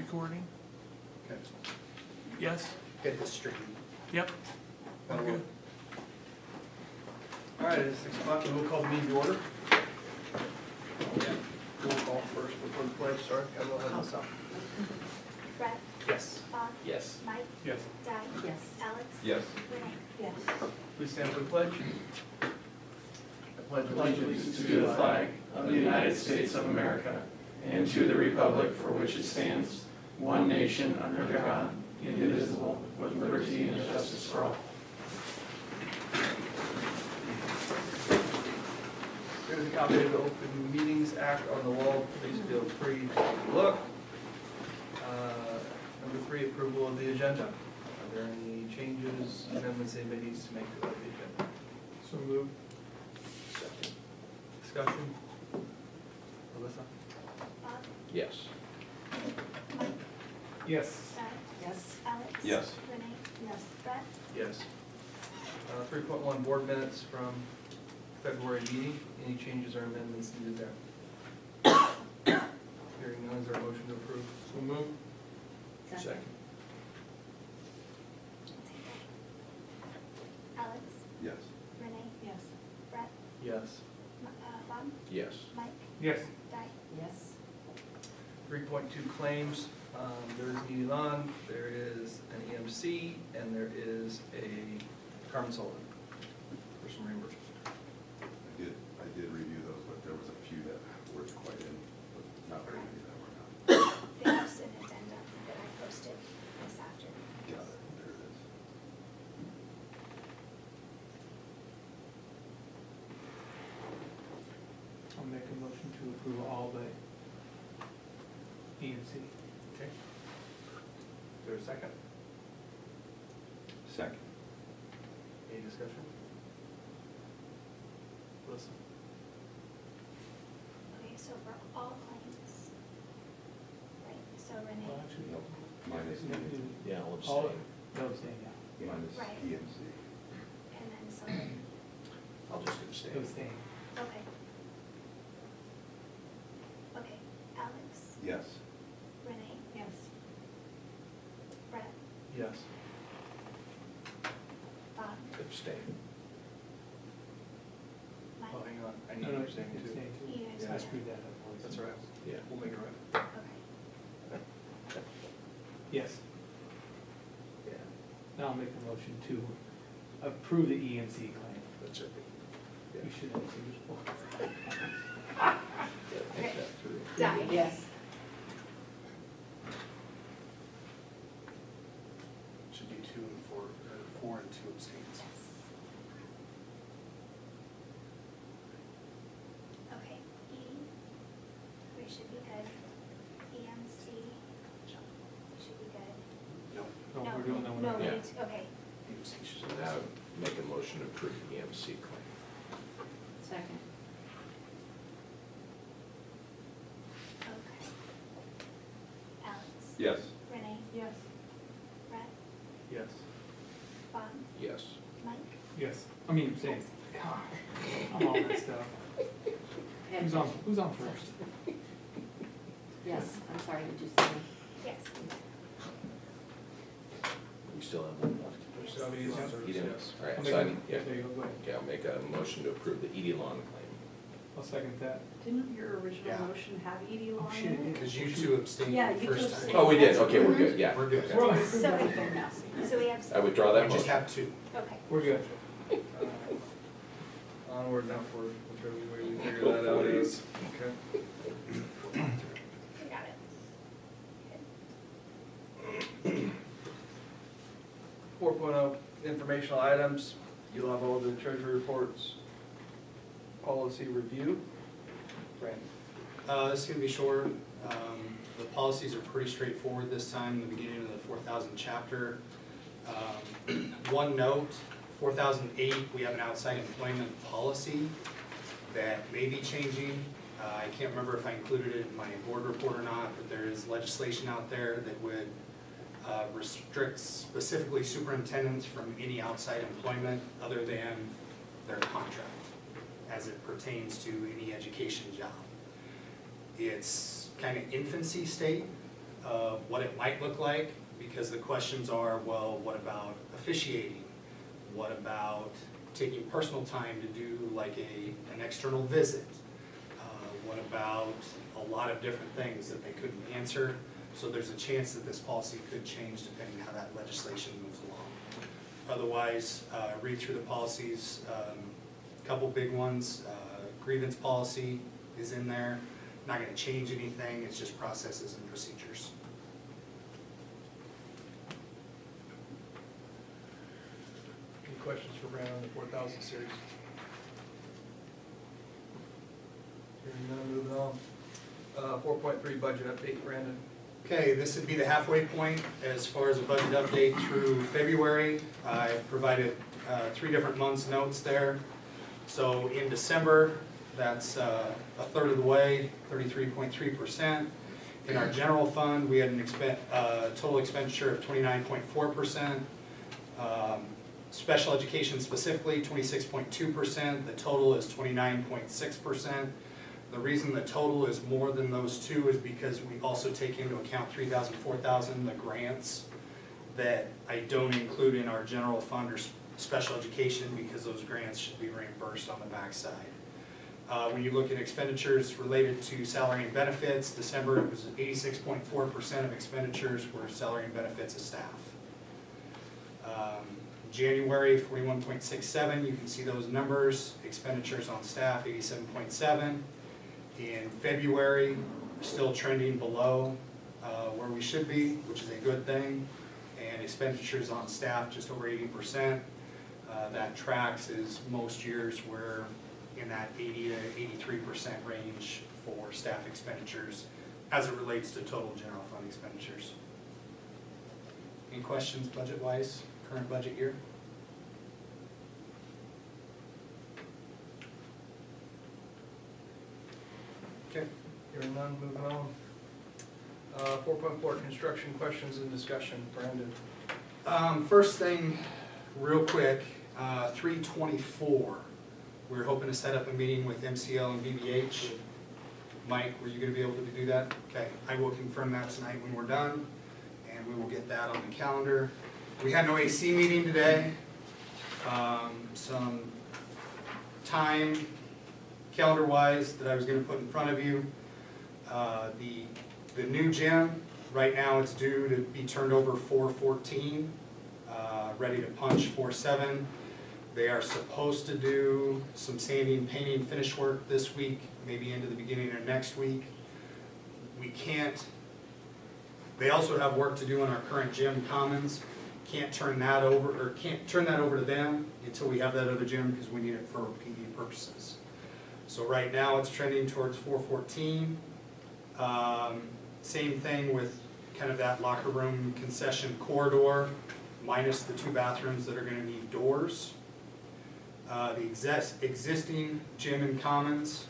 recording? Okay. Yes? Get this straight. Yep. That'll Okay. work. All right, it's 6 o'clock, and we'll call the meeting to order. We'll call first before the pledge, sorry, I will have this up. Brett, Yes. Bob, Yes. Mike, Yes. Di, Yes. Alex, Yes. Renee. Yes. Please stand for the pledge. I pledge allegiance to the flag of the United States of America and to the republic for which it stands, one nation under God, indivisible, with liberty and justice for all. There's a copy of the Open Meetings Act on the wall, please feel free to take a look. Number 3, approval of the agenda. Are there any changes, amendments anybody needs to make to the agenda? So moved. Discussion? Alyssa? Bob, Yes. Mike, Yes. Di, Yes. Alex. Yes. Renee. Yes. Brett, Yes. 3.1 board minutes from February meeting. Any changes or amendments needed there? Hearing none, is there a motion to approve? So moved. Second. Alex, Yes. Renee, Yes. Brett, Yes. Bob, Yes. Mike, Yes. Di. Yes. 3.2 claims, there is an Elon, there is an EMC, and there is a Carmen Sullivan for some reimbursement. I did review those, but there was a few that weren't quite in, but not very many that were not. There's an addendum that I posted this afternoon. Got it, there it is. I'll make a motion to approve all the EMC. Okay. Is there a second? Second. Any discussion? Listen. Okay, so for all claims, right, so Renee, Well, actually, Nope. Minus you have to do Yeah, I'll all, abstain. no, abstain, yeah. Minus Right. EMC. and then Sullivan, I'll just abstain. Abstain. okay. Okay, Alex, Yes. Renee, Yes. Brett, Yes. Bob, Abstain. Mike. Oh, hang on, I need No, to no, abstain too. abstain too. You Yeah. I screwed that up. That's all right. Yeah. We'll make it right. Okay, Yes. Yeah. Now I'll make a motion to approve the EMC claim. That's it. You should have seen this. Think that through. Di. Yes. Should be 2 and 4, or 4 and 2 abstains. yes. Okay, E, we should be good. EMC, should be good. No. No, we're doing that one. No, Yeah. it's, okay, So now make a motion to approve the EMC claim. Second. okay. Alex. Yes. Renee, Yes. Brett, Yes. Bob, Yes. Mike. Yes, I mean, abstain. God, I'm all messed up. Who's on first? Yes, I'm sorry, did you say? Yes. We still have one left. So I'll be using Yes. service, You didn't? yes. All right, I'll so make I, a- yeah, There you go, go ahead. yeah, I'll make a motion to approve the Edie Lawn claim. I'll second that. Didn't your original Yeah. motion have Edie Oh, Law shit, in it it? did. Because you two abstained Yeah, the you first two time. abstained. Oh, we did, That's- okay, we're good, yeah. We're good. We're on. So, Okay, now. so we have, I withdraw that We just motion. have 2. okay, We're good. Onward and upward, whichever way we figure that out is. Okay. we got it. Good. 4.0 informational items, you'll have all the treasury reports, policy review. Brandon. This is going to be short. The policies are pretty straightforward this time, the beginning of the 4000 chapter. One note, 4008, we have an outside employment policy that may be changing. I can't remember if I included it in my board report or not, but there is legislation out there that would restrict specifically superintendents from any outside employment other than their contract as it pertains to any education job. It's kind of infancy state. of what it might look like, because the questions are, well, what about officiating? What about taking personal time to do like an external visit? What about a lot of different things that they couldn't answer? So there's a chance that this policy could change depending how that legislation moves along. Otherwise, read through the policies, couple big ones. Grievance policy is in there. Not gonna change anything, it's just processes and procedures. Any questions for Brandon on the 4,000 series? Hearing none, moving on. 4.3 budget update, Brandon. Okay, this would be the halfway point as far as a budget update through February. I've provided 3 different months' notes there. So in December, that's a third of the way, 33.3%. In our general fund, we had an total expenditure of 29.4%. Special education specifically, 26.2%. The total is 29.6%. The reason the total is more than those two is because we also take into account 3,000, 4,000, the grants that I don't include in our general fund or special education because those grants should be reimbursed on the backside. When you look at expenditures related to salary and benefits, December it was 86.4% of expenditures were salary and benefits of staff. January 41.67, you can see those numbers. Expenditures on staff 87.7. In February, still trending below where we should be, which is a good thing. And expenditures on staff just over 80%. That tracks as most years we're in that 80 to 83% range for staff expenditures as it relates to total general fund expenditures. Any questions budget-wise, current budget year? Okay. Hearing none, moving on. 4.4, construction questions and discussion, Brandon. First thing, real quick, 324. We're hoping to set up a meeting with MCL and BBH. Mike, were you going to be able to do that? Okay, I will confirm that tonight when we're done, and we will get that on the calendar. We had no AC meeting today. Some time, calendar-wise, that I was going to put in front of you. The new gym, right now it's due to be turned over 4/14, ready to punch 4/7. They are supposed to do some sanding, painting, finish work this week, maybe into the beginning of next week. We can't, they also have work to do on our current gym commons. Can't turn that over to them until we have that other gym because we need it for PE purposes. So right now it's trending towards 4/14. Same thing with kind of that locker room concession corridor, minus the 2 bathrooms that are gonna need doors. The existing gym and commons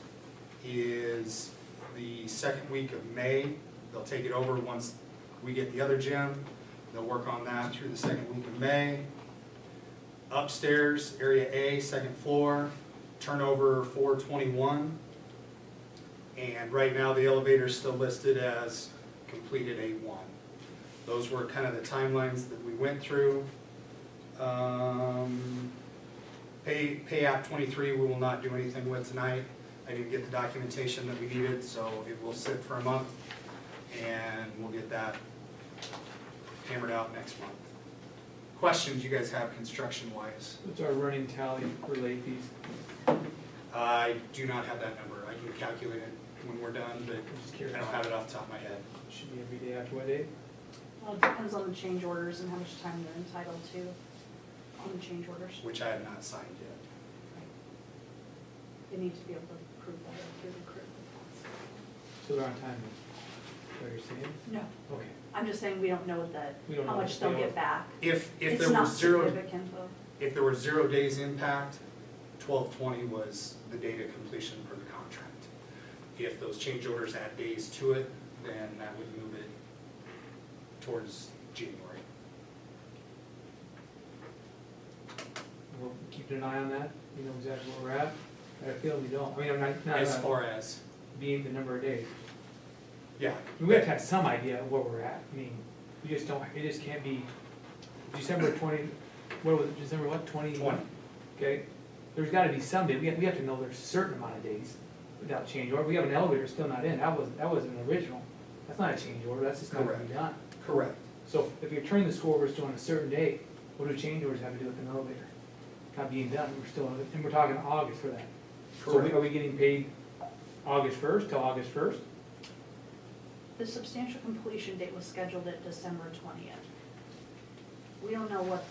is the second week of May. They'll take it over once we get the other gym. They'll work on that through the second week of May. Upstairs, area A, second floor, turnover 4/21. And right now the elevator is still listed as completed A1. Those were kind of the timelines that we went through. Pay App 23 we will not do anything with tonight. I didn't get the documentation that we needed, so it will sit for a month and we'll get that hammered out next month. Questions you guys have construction-wise? What's our running tally for late fees? I do not have that number. I can calculate it when we're done, but I'm just curious. I don't have it off the top of my head. Should be every day after what day? Well, it depends on the change orders and how much time they're entitled to on the change orders. Which I have not signed yet. They need to be able to prove that through the crew. So they're on time, is what you're saying? No, Okay. I'm just saying we don't know We don't how know. much they'll We don't- get back. If It's there not was zero, significant though. if there was 0 days impact, 12/20 was the date of completion for the contract. If those change orders add days to it, then that would move it towards January. We're keeping an eye on that, you know exactly where we're at. I feel we don't, I mean, I'm not As far as, being the number of days. Yeah. We have to have some idea of where we're at. I mean, you just don't, it just can't be December 20, what was it, December what, 20? 20. Okay, there's gotta be some day, we have to know there's a certain amount of days without change order. We have an elevator still not in, that was an original. That's not a change order, that's just not gonna be done. Correct. So if you're turning the school over to on a certain date, what do change orders have to do with an elevator? Not being done, we're still, and we're talking August for that. So Correct. are we getting paid August 1st till August 1st? The substantial completion date was scheduled at December 20th. We don't know what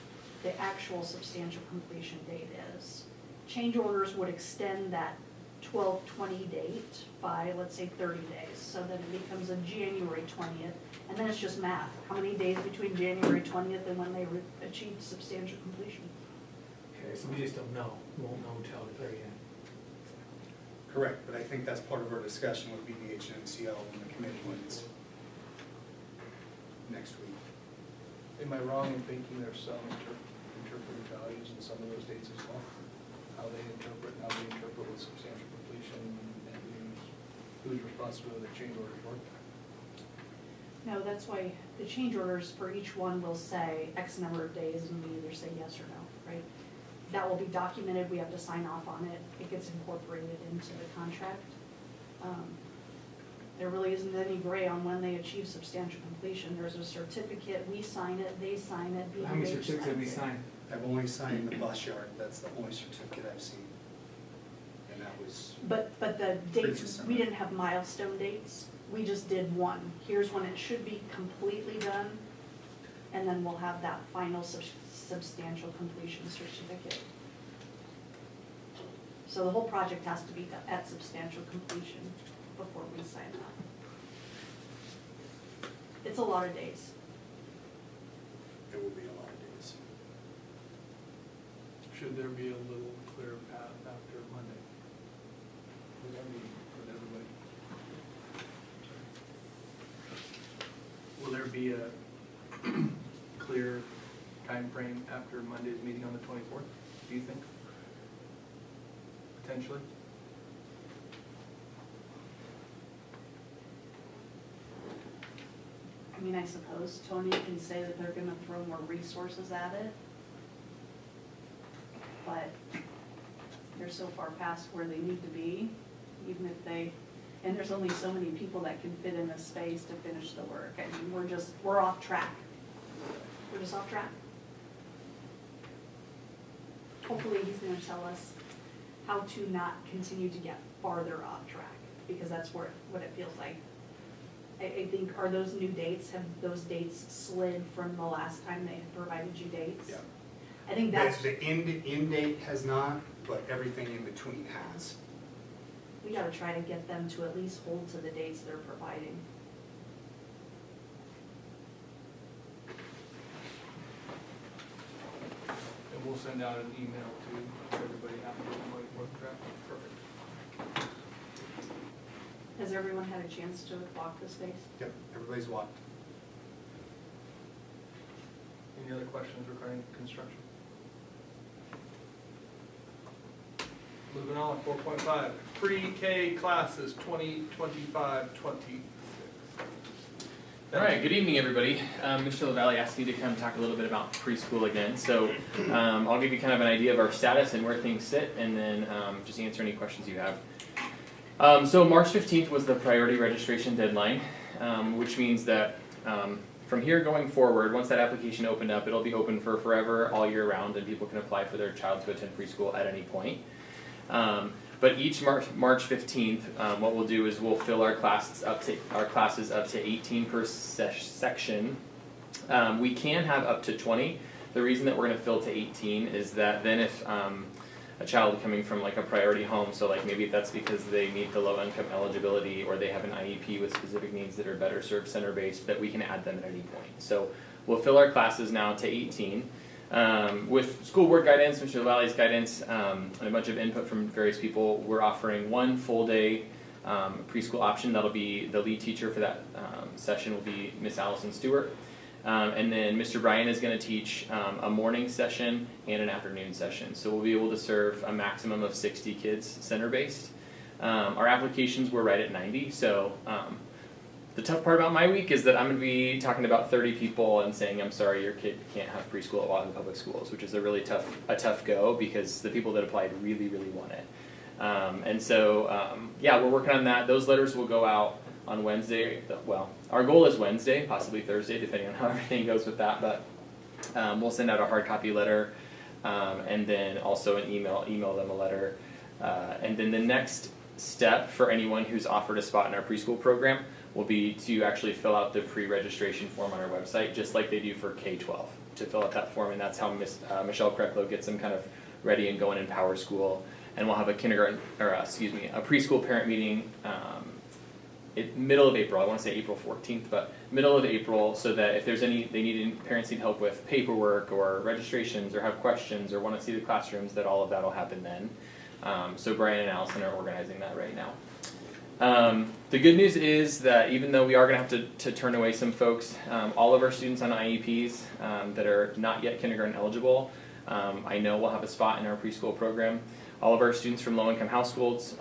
the actual substantial completion date is. Change orders would extend that 12/20 date by, let's say, 30 days, so that it becomes a January 20th, and then it's just math. How many days between January 20th and when they achieved substantial completion? Okay, so we just don't know, we won't know until the very end. Correct, but I think that's part of our discussion with BDH and MCL when the committee meets next week. Am I wrong in thinking there's some interpretive values in some of those dates as well? How they interpret with substantial completion and whose responsibility the change orders were? No, that's why the change orders for each one will say X number of days, and we either say yes or no, right? That will be documented, we have to sign off on it, it gets incorporated into the contract. There really isn't any gray on when they achieve substantial completion. There's a certificate, we sign it, they sign it, How many BDH certificates have we signs it. signed? I've only signed the bus yard, that's the only certificate I've seen. And that was, But the dates, Previous we didn't have milestone dates, we just did one. Here's when it should be completely done, and then we'll have that final substantial completion certificate. So the whole project has to be at substantial completion before we sign that. It's a lot of days. it will be a lot of days. Should there be a little clearer path after Monday? Would that be with everybody? Will there be a clear time frame after Monday's meeting on the 24th, do you think? Potentially? I mean, I suppose Tony can say that they're gonna throw more resources at it. But they're so far past where they need to be, even if they, and there's only so many people that can fit in the space to finish the work. I mean, we're off track. We're just off track. Hopefully he's gonna tell us how to not continue to get farther off track, because that's what it feels like. I think, are those new dates, have those dates slid from the last time they had provided you dates? Yeah. I think that's, The end date has not, but everything in between has. we gotta try to get them to at least hold to the dates they're providing. And we'll send out an email to everybody after the 24th draft. Perfect. Has everyone had a chance to walk the space? Yep, everybody's walked. Any other questions regarding construction? Moving on, 4.5, pre-K classes 2025-26. All right, good evening, everybody. Mr. LaValle asked me to come talk a little bit about preschool again. So I'll give you kind of an idea of our status and where things sit, and then just answer any questions you have. So March 15th was the priority registration deadline, which means that from here going forward, once that application opened up, it'll be open for forever, all year round, and people can apply for their child to attend preschool at any point. But each March 15th, what we'll do is we'll fill our classes up to 18 per section. We can have up to 20. The reason that we're going to fill to 18 is that then if a child coming from like a priority home, so like maybe that's because they meet the low income eligibility or they have an IEP with specific needs that are better served center based, that we can add them at any point. So we'll fill our classes now to 18. With school board guidance, Mr. LaValle's guidance, and a bunch of input from various people, we're offering one full day preschool option. That'll be the lead teacher for that session will be Miss Allison Stewart. And then Mr. Bryan is going to teach a morning session and an afternoon session. So we'll be able to serve a maximum of 60 kids center-based. Our applications were right at 90, so The tough part about my week is that I'm gonna be talking to about 30 people and saying, I'm sorry, your kid can't have preschool at Wahoo Public Schools, which is a really tough go because the people that applied really, really want it. Yeah, we're working on that. Those letters will go out on Wednesday. Well, our goal is Wednesday, possibly Thursday, depending on how everything goes with that, but we'll send out a hard copy letter, and then also an email them a letter. And then the next step for anyone who's offered a spot in our preschool program will be to actually fill out the pre-registration form on our website, just like they do for K-12, to fill out that form, and that's how Michelle Kreklow gets them kind of ready and going in Power School. And we'll have a preschool parent meeting middle of April. I want to say April 14th, but middle of April, so that if there's parents need help with paperwork or registrations or have questions or want to see the classrooms, that all of that will happen then. So Brian and Allison are organizing that right now. The good news is that even though we are going to have to turn away some folks, all of our students on IEPs that are not yet kindergarten eligible, I know we'll have a spot in our preschool program. All of our students from low-income households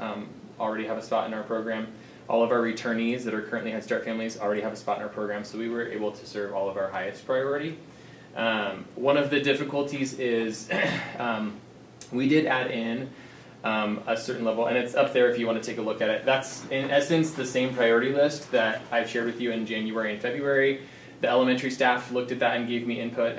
already have a spot in our program. All of our returnees that are currently Head Start families already have a spot in our program, so we were able to serve all of our highest priority. One of the difficulties is we did add in a certain level, and it's up there if you want to take a look at it. That's in essence the same priority list that I've shared with you in January and February. The elementary staff looked at that and gave me input.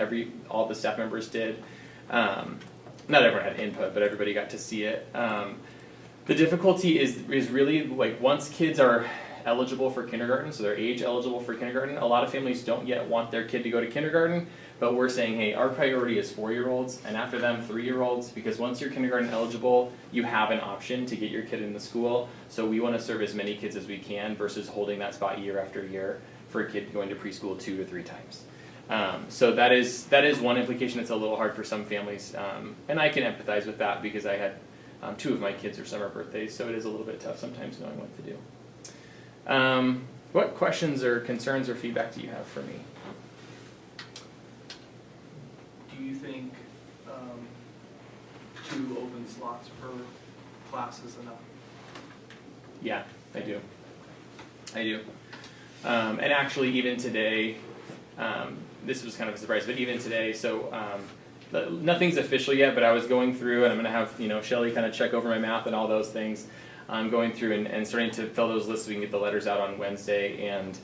All the staff members did. Not everyone had input, but everybody got to see it. The difficulty is really like once kids are eligible for kindergarten, so they're age eligible for kindergarten, a lot of families don't yet want their kid to go to kindergarten, but we're saying, hey, our priority is 4-year-olds, and after them, 3-year-olds, because once you're kindergarten eligible, you have an option to get your kid in the school, so we want to serve as many kids as we can versus holding that spot year after year for a kid going to preschool 2 or 3 times. So that is one implication that's a little hard for some families, and I can empathize with that because I had 2 of my kids are summer birthdays, so it is a little bit tough sometimes knowing what to do. What questions or concerns or feedback do you have for me? Do you think 2 open slots per class is enough? Yeah, I do. And actually even today, this was kind of a surprise, but even today, so nothing's official yet, but I was going through and I'm going to have Shelly kind of check over my math and all those things. I'm going through and starting to fill those lists so we can get the letters out on Wednesday, and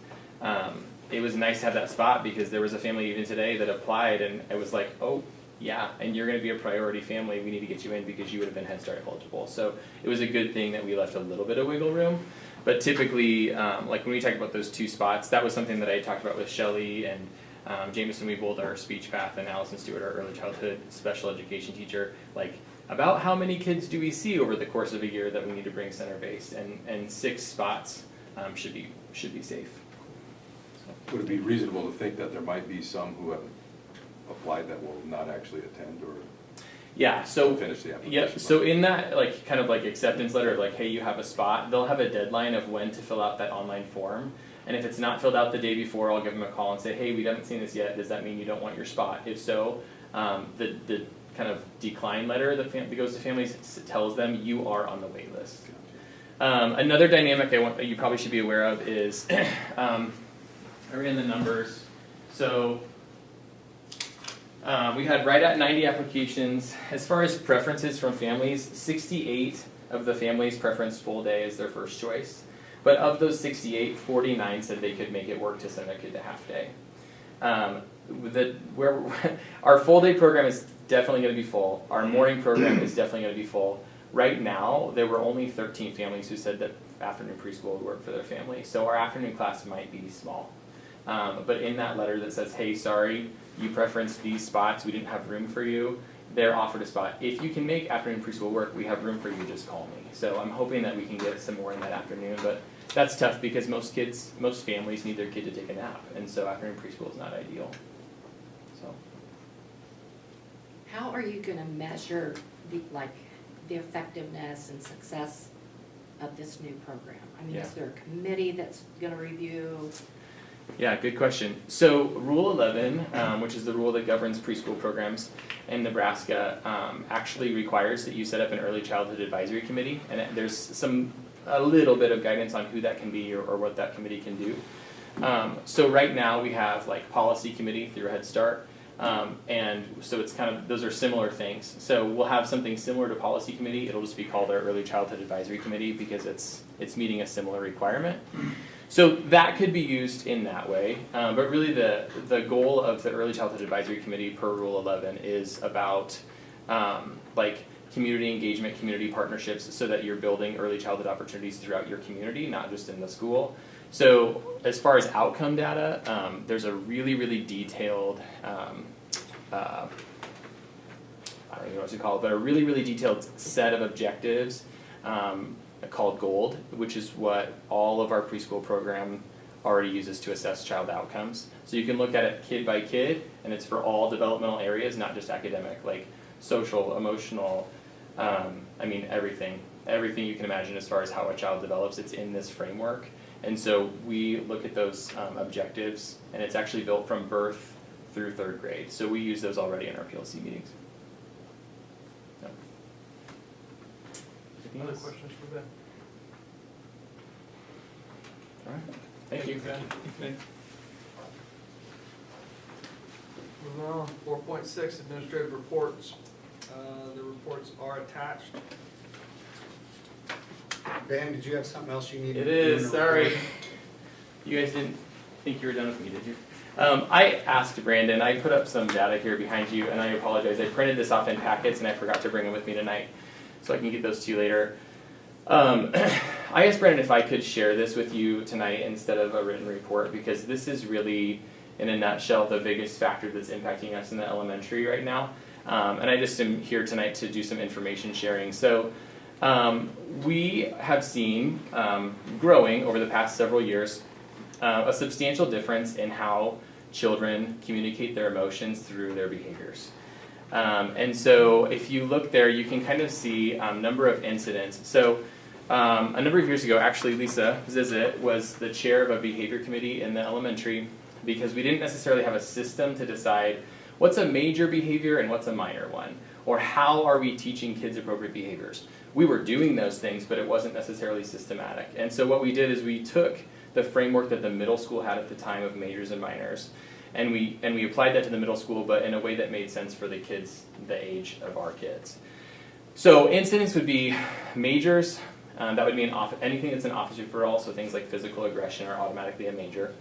it was nice to have that spot because there was a family even today that applied and it was like, oh yeah, and you're going to be a priority family, we need to get you in because you would have been Head Start eligible. So it was a good thing that we left a little bit of wiggle room, but typically like when we talked about those 2 spots, that was something that I talked about with Shelly and Jameson Weebold, our speech path, and Allison Stewart, our early childhood special education teacher, like about how many kids do we see over the course of a year that we need to bring center-based, and 6 spots should be safe. So. Would it be reasonable to think that there might be some who have applied that will not actually attend or finish the application? Yeah, so in that like kind of like acceptance letter of like, hey, you have a spot, they'll have a deadline of when to fill out that online form. And if it's not filled out the day before, I'll give them a call and say, hey, we haven't seen this yet. Does that mean you don't want your spot? If so, the kind of decline letter that goes to families tells them you are on the wait list. Another dynamic you probably should be aware of is, I ran the numbers. So we had right at 90 applications. As far as preferences from families, 68 of the families preferenced full day as their first choice. But of those 68, 49 said they could make it work to send their kid to half day. Our full day program is definitely going to be full. Our morning program is definitely going to be full. Right now, there were only 13 families who said that afternoon preschool would work for their family. So our afternoon class might be small. But in that letter that says, hey, sorry, you preferenced these spots, we didn't have room for you, they're offered a spot. If you can make afternoon preschool work, we have room for you, just call me. So I'm hoping that we can get some more in that afternoon, but that's tough because most families need their kid to take a nap, and so afternoon preschool is not ideal. So. How are you gonna measure the effectiveness and success of this new program? I mean, is there a committee that's gonna review? Yeah, good question. So Rule 11, which is the rule that governs preschool programs in Nebraska, actually requires that you set up an early childhood advisory committee, and there's some a little bit of guidance on who that can be or what that committee can do. So right now we have like policy committee through Head Start. And so it's kind of, those are similar things. So we'll have something similar to policy committee. It'll just be called our early childhood advisory committee because it's meeting a similar requirement. So that could be used in that way. But really the goal of the early childhood advisory committee per Rule 11 is about like community engagement, community partnerships, so that you're building early childhood opportunities throughout your community, not just in the school. So as far as outcome data, there's a really, really detailed, I don't even know what to call it, but a really, really detailed set of objectives called GOLD, which is what all of our preschool program already uses to assess child outcomes. So you can look at it kid by kid, and it's for all developmental areas, not just academic, like social, emotional, I mean everything you can imagine as far as how a child develops, it's in this framework. And so we look at those objectives, and it's actually built from birth through 3rd grade. So we use those already in our PLC meetings. So. Other questions for Ben? All right. Thank you. Ben. Moving on, 4.6 administrative reports. The reports are attached. Ben, did you have something else you needed? It is, sorry. You guys didn't think you were done with me, did you? I asked Brandon, I put up some data here behind you, and I apologize. I printed this off in packets, and I forgot to bring them with me tonight, so I can get those to you later. I asked Brandon if I could share this with you tonight instead of a written report, because this is really, in a nutshell, the biggest factor that's impacting us in the elementary right now. And I just am here tonight to do some information sharing. So we have seen growing over the past several years a substantial difference in how children communicate their emotions through their behaviors. And so if you look there, you can kind of see a number of incidents. So a number of years ago, actually, Lisa Zizit was the chair of a behavior committee in the elementary because we didn't necessarily have a system to decide what's a major behavior and what's a minor one, or how are we teaching kids appropriate behaviors. We were doing those things, but it wasn't necessarily systematic. And so what we did is we took the framework that the middle school had at the time of majors and minors, and we applied that to the middle school, but in a way that made sense for the kids the age of our kids. So incidents would be majors. That would mean anything that's an office referral, so things like physical aggression are automatically a major.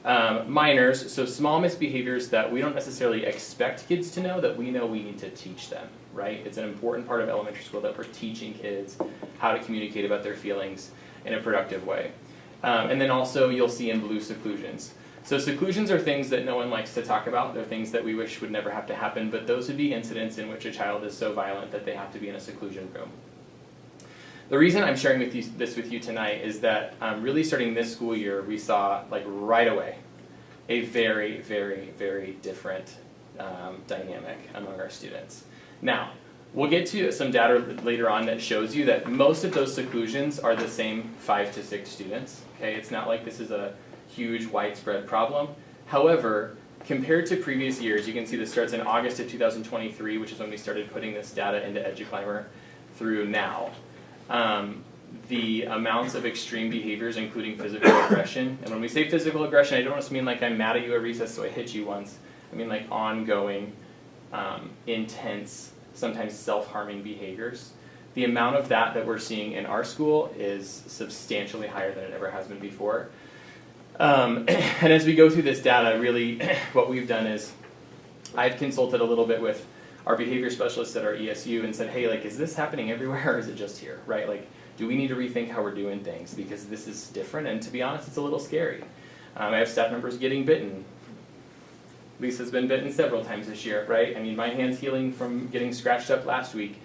Minors, so small misbehaviors that we don't necessarily expect kids to know, that we know we need to teach them, right? It's an important part of elementary school that we're teaching kids how to communicate about their feelings in a productive way. And then also you'll see in blue seclusions. So seclusions are things that no one likes to talk about. They're things that we wish would never have to happen, but those would be incidents in which a child is so violent that they have to be in a seclusion room. The reason I'm sharing this with you tonight is that really starting this school year, we saw like right away a very, very, very different dynamic among our students. Now, we'll get to some data later on that shows you that most of those seclusions are the same 5 to 6 students. Okay, it's not like this is a huge widespread problem. However, compared to previous years, you can see this starts in August of 2023, which is when we started putting this data into EduClimber, through now. The amounts of extreme behaviors, including physical aggression, and when we say physical aggression, I don't just mean like I'm mad at you at recess so I hit you once. I mean like ongoing, intense, sometimes self-harming behaviors. The amount of that we're seeing in our school is substantially higher than it ever has been before. And as we go through this data, really what we've done is I've consulted a little bit with our behavior specialists at our ESU and said, hey, like, is this happening everywhere or is it just here, right? Like, do we need to rethink how we're doing things because this is different? And to be honest, it's a little scary. I have staff members getting bitten. Lisa's been bitten several times this year, right? I mean, my hand's healing from getting scratched up last week.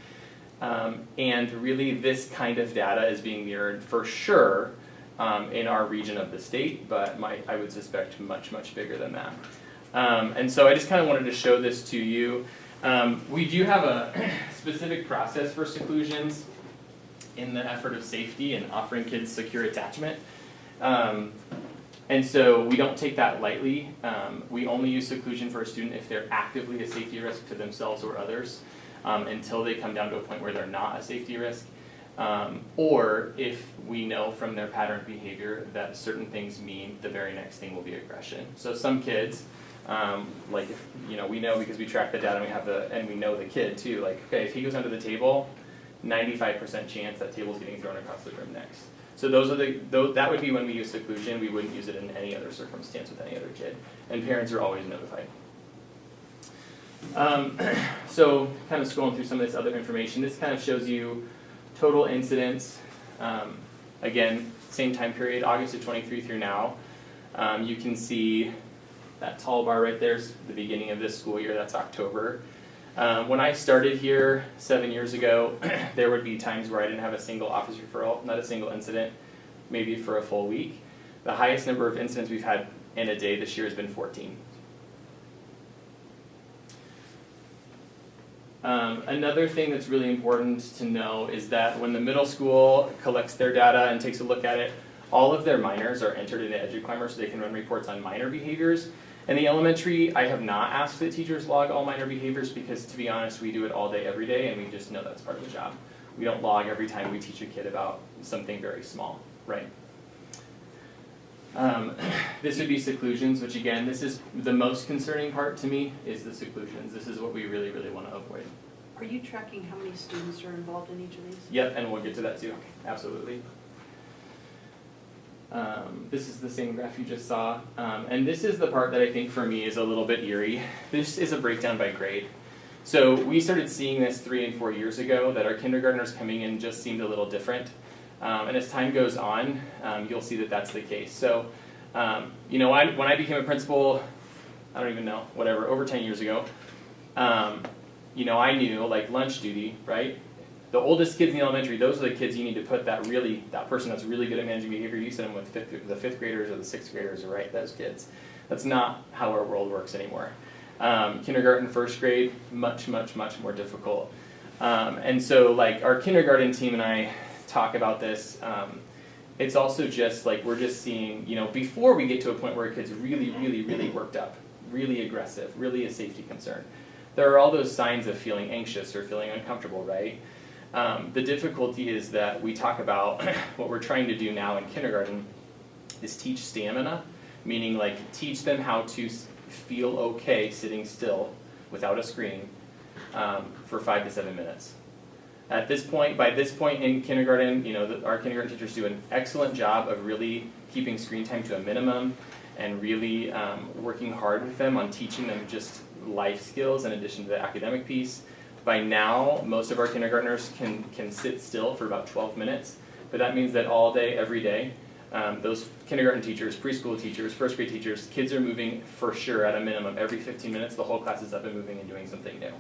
And really this kind of data is being mirrored for sure in our region of the state, but I would suspect much, much bigger than that. And so I just kind of wanted to show this to you. We do have a specific process for seclusions in the effort of safety and offering kids secure attachment. And so we don't take that lightly. We only use seclusion for a student if they're actively a safety risk to themselves or others until they come down to a point where they're not a safety risk. or if we know from their pattern behavior that certain things mean the very next thing will be aggression. So some kids, like if, we know because we track the data and and we know the kid too. Like, okay, if he goes under the table, 95% chance that table's getting thrown across the room next. So that would be when we use seclusion. We wouldn't use it in any other circumstance with any other kid, and parents are always notified. So kind of scrolling through some of this other information, this kind of shows you total incidents. Again, same time period, August of 23 through now. You can see that tall bar right there is the beginning of this school year. That's October. When I started here 7 years ago, there would be times where I didn't have a single office referral, not a single incident, maybe for a full week. The highest number of incidents we've had in a day this year has been 14. Another thing that's really important to know is that when the middle school collects their data and takes a look at it, all of their minors are entered into EduClimber so they can run reports on minor behaviors. In the elementary, I have not asked that teachers log all minor behaviors because, to be honest, we do it all day, every day, and we just know that's part of the job. We don't log every time we teach a kid about something very small, right? This would be seclusions, which again, this is the most concerning part to me, is the seclusions. This is what we really, really want to avoid. Are you tracking how many students are involved in each of these? Yep, and we'll get to that too, absolutely. This is the same graph you just saw, and this is the part that I think for me is a little bit eerie. This is a breakdown by grade. So we started seeing this 3 and 4 years ago, that our kindergartners coming in just seemed a little different. And as time goes on, you'll see that that's the case. So, when I became a principal, I don't even know, whatever, over 10 years ago, I knew, like, lunch duty, right? The oldest kids in the elementary, those are the kids you need to put that person that's really good at managing behavior, you send them with the fifth graders or the sixth graders, right? Those kids. That's not how our world works anymore. Kindergarten, first grade, much, much, much more difficult. And so, like, our kindergarten team and I talk about this. It's also just like we're just seeing, before we get to a point where a kid's really, really, really worked up, really aggressive, really a safety concern, there are all those signs of feeling anxious or feeling uncomfortable, right? The difficulty is that we talk about what we're trying to do now in kindergarten is teach stamina, meaning like teach them how to feel okay sitting still without a screen for 5 to 7 minutes. By this point in kindergarten, our kindergarten teachers do an excellent job of really keeping screen time to a minimum and really working hard with them on teaching them just life skills in addition to the academic piece. By now, most of our kindergartners can sit still for about 12 minutes, but that means that all day, every day, those kindergarten teachers, preschool teachers, first grade teachers, kids are moving for sure at a minimum every 15 minutes. The whole class is up and moving and doing something new.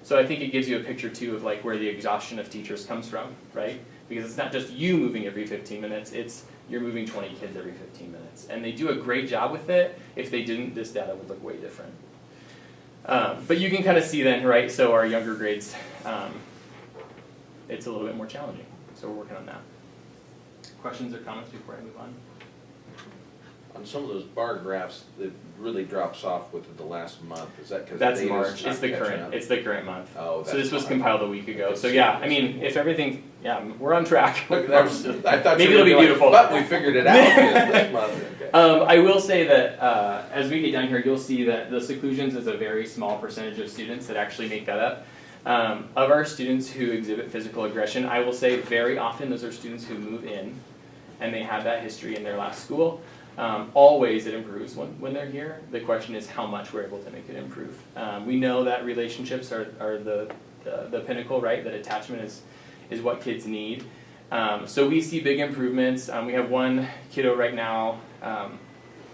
So I think it gives you a picture too of like where the exhaustion of teachers comes from, right? Because it's not just you moving every 15 minutes, it's you're moving 20 kids every 15 minutes. And they do a great job with it. If they didn't, this data would look way different. But you can kind of see then, right, so our younger grades, it's a little bit more challenging. So we're working on that. Questions or comments before I move on? On some of those bar graphs, it really drops off within the last month. Is that because that's March? It's the current month. Oh, so this was compiled a week ago. So yeah, I mean, if everything, we're on track. I thought maybe it'll be beautiful. But we figured it out this month. Okay. I will say that as we get down here, you'll see that the seclusions is a very small percentage of students that actually make that up. Of our students who exhibit physical aggression, I will say very often those are students who move in and they have that history in their last school. Always it improves when they're here. The question is how much we're able to make it improve. We know that relationships are the pinnacle, right? That attachment is what kids need. So we see big improvements. We have one kiddo right now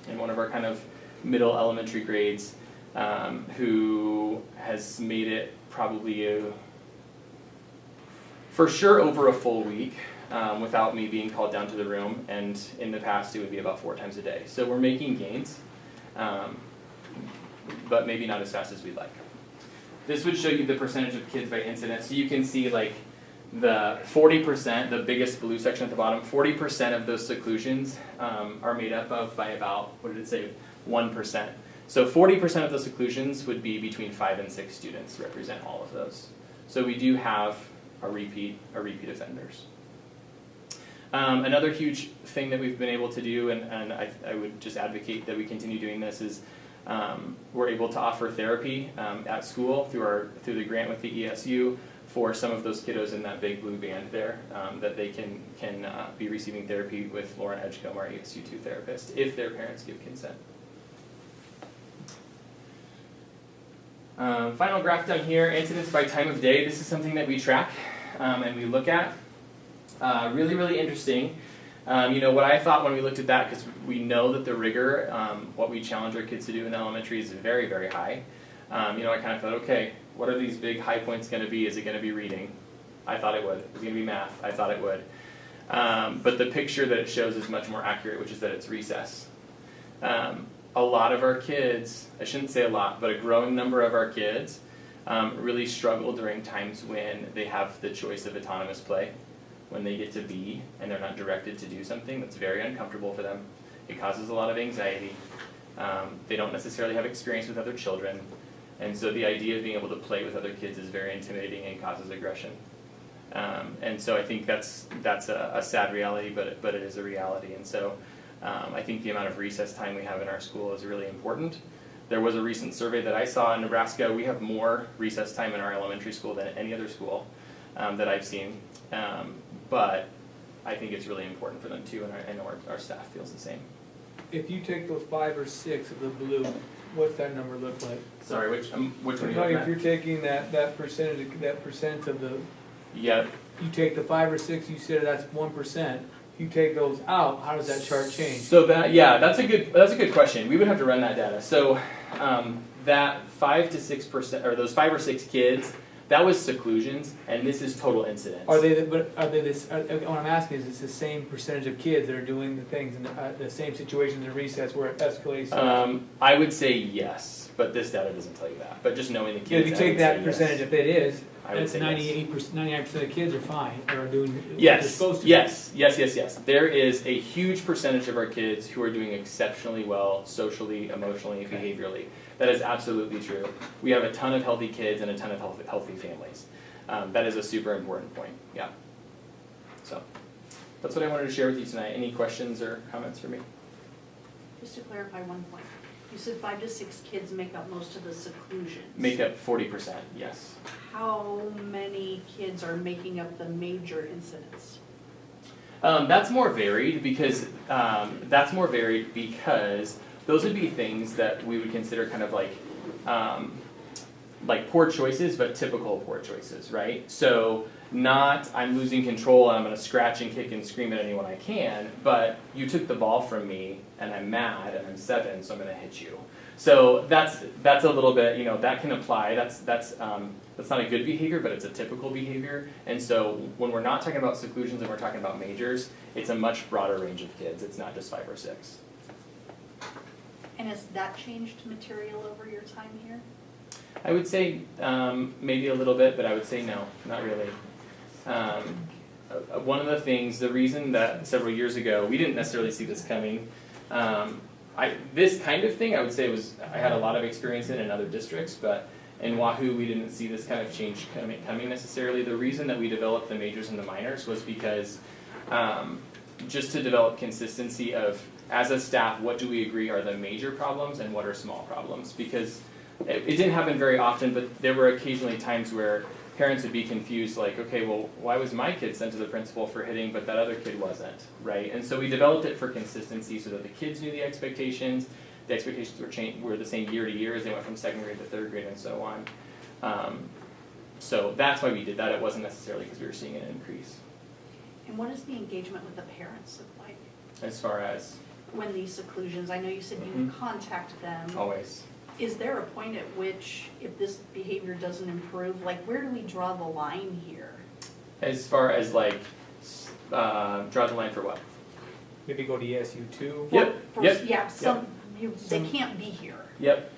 in one of our kind of middle elementary grades who has made it probably for sure over a full week. Without me being called down to the room, and in the past it would be about 4 times a day. So we're making gains, but maybe not as fast as we'd like. This would show you the percentage of kids by incident. So you can see like the 40%, the biggest blue section at the bottom, 40% of those seclusions are made up of by about, 1%. So 40% of the seclusions would be between 5 and 6 students represent all of those. So we do have a repeat offenders. Another huge thing that we've been able to do, and I would just advocate that we continue doing this, is we're able to offer therapy at school through the grant with the ESU for some of those kiddos in that big blue band there, that they can be receiving therapy with Lauren Edgecombe, our ESU2 therapist, if their parents give consent. Final graph down here, incidents by time of day. This is something that we track and we look at. Really, really interesting. What I thought when we looked at that, because we know that the rigor, what we challenge our kids to do in elementary is very, very high. I kind of thought, okay, what are these big high points going to be? Is it going to be reading? I thought it would. Is it going to be math? I thought it would. But the picture that it shows is much more accurate, which is that it's recess. A lot of our kids, I shouldn't say a lot, but a growing number of our kids really struggle during times when they have the choice of autonomous play, when they get to be and they're not directed to do something that's very uncomfortable for them. It causes a lot of anxiety. They don't necessarily have experience with other children, and so the idea of being able to play with other kids is very intimidating and causes aggression. And so I think that's a sad reality, but it is a reality. And so I think the amount of recess time we have in our school is really important. There was a recent survey that I saw in Nebraska. We have more recess time in our elementary school than any other school that I've seen. But I think it's really important for them too, and I know our staff feels the same. If you take those 5 or 6 of the blue, what's that number look like? Sorry, which one are you looking If at? you're taking that percent of the, Yeah. you take the 5 or 6, you said that's 1%. If you take those out, how does that chart change? So that's a good question. We would have to run that data. So that 5 to 6%, or those 5 or 6 kids, that was seclusions, and this is total incidents. What I'm asking is, it's the same percentage of kids that are doing the things in the same situations in recess where it escalates? I would say yes, but this data doesn't tell you that. But just knowing the kids, If you take that percentage, if it is, I would that's say 99% of kids are fine, or are doing what they're yes, supposed to. yes. There is a huge percentage of our kids who are doing exceptionally well socially, emotionally, behaviorally. That is absolutely true. We have a ton of healthy kids and a ton of healthy families. That is a super important point, yeah. So, that's what I wanted to share with you tonight. Any questions or comments for me? Just to clarify one point, you said 5 to 6 kids make up most of the seclusions. Make up 40%, yes. How many kids are making up the major incidents? That's more varied because those would be things that we would consider kind of like poor choices, but typical poor choices, right? So not I'm losing control and I'm going to scratch and kick and scream at anyone I can, but you took the ball from me and I'm mad and I'm 7, so I'm going to hit you. So that's a little bit, that can apply. That's not a good behavior, but it's a typical behavior. And so when we're not talking about seclusions and we're talking about majors, it's a much broader range of kids. It's not just 5 or 6. And has that changed material over your time here? I would say maybe a little bit, but I would say no, not really. One of the things, the reason that several years ago we didn't necessarily see this coming, this kind of thing I would say I had a lot of experience in other districts, but in Wahoo we didn't see this kind of change coming necessarily. The reason that we developed the majors and the minors was because just to develop consistency of, as a staff, what do we agree are the major problems and what are small problems? Because it didn't happen very often, but there were occasionally times where parents would be confused, like, okay, well, why was my kid sent to the principal for hitting, but that other kid wasn't, right? And so we developed it for consistency so that the kids knew the expectations. The expectations were the same year to year as they went from 2nd grade to 3rd grade and so on. So that's why we did that. It wasn't necessarily because we were seeing an increase. And what does the engagement with the parents look like? As far as? When these seclusions, I know you said you contact them. Always. Is there a point at which, if this behavior doesn't improve, where do we draw the line here? As far as draw the line for what? Maybe go to ESU2? Yep. Yeah, they can't be here. Yep.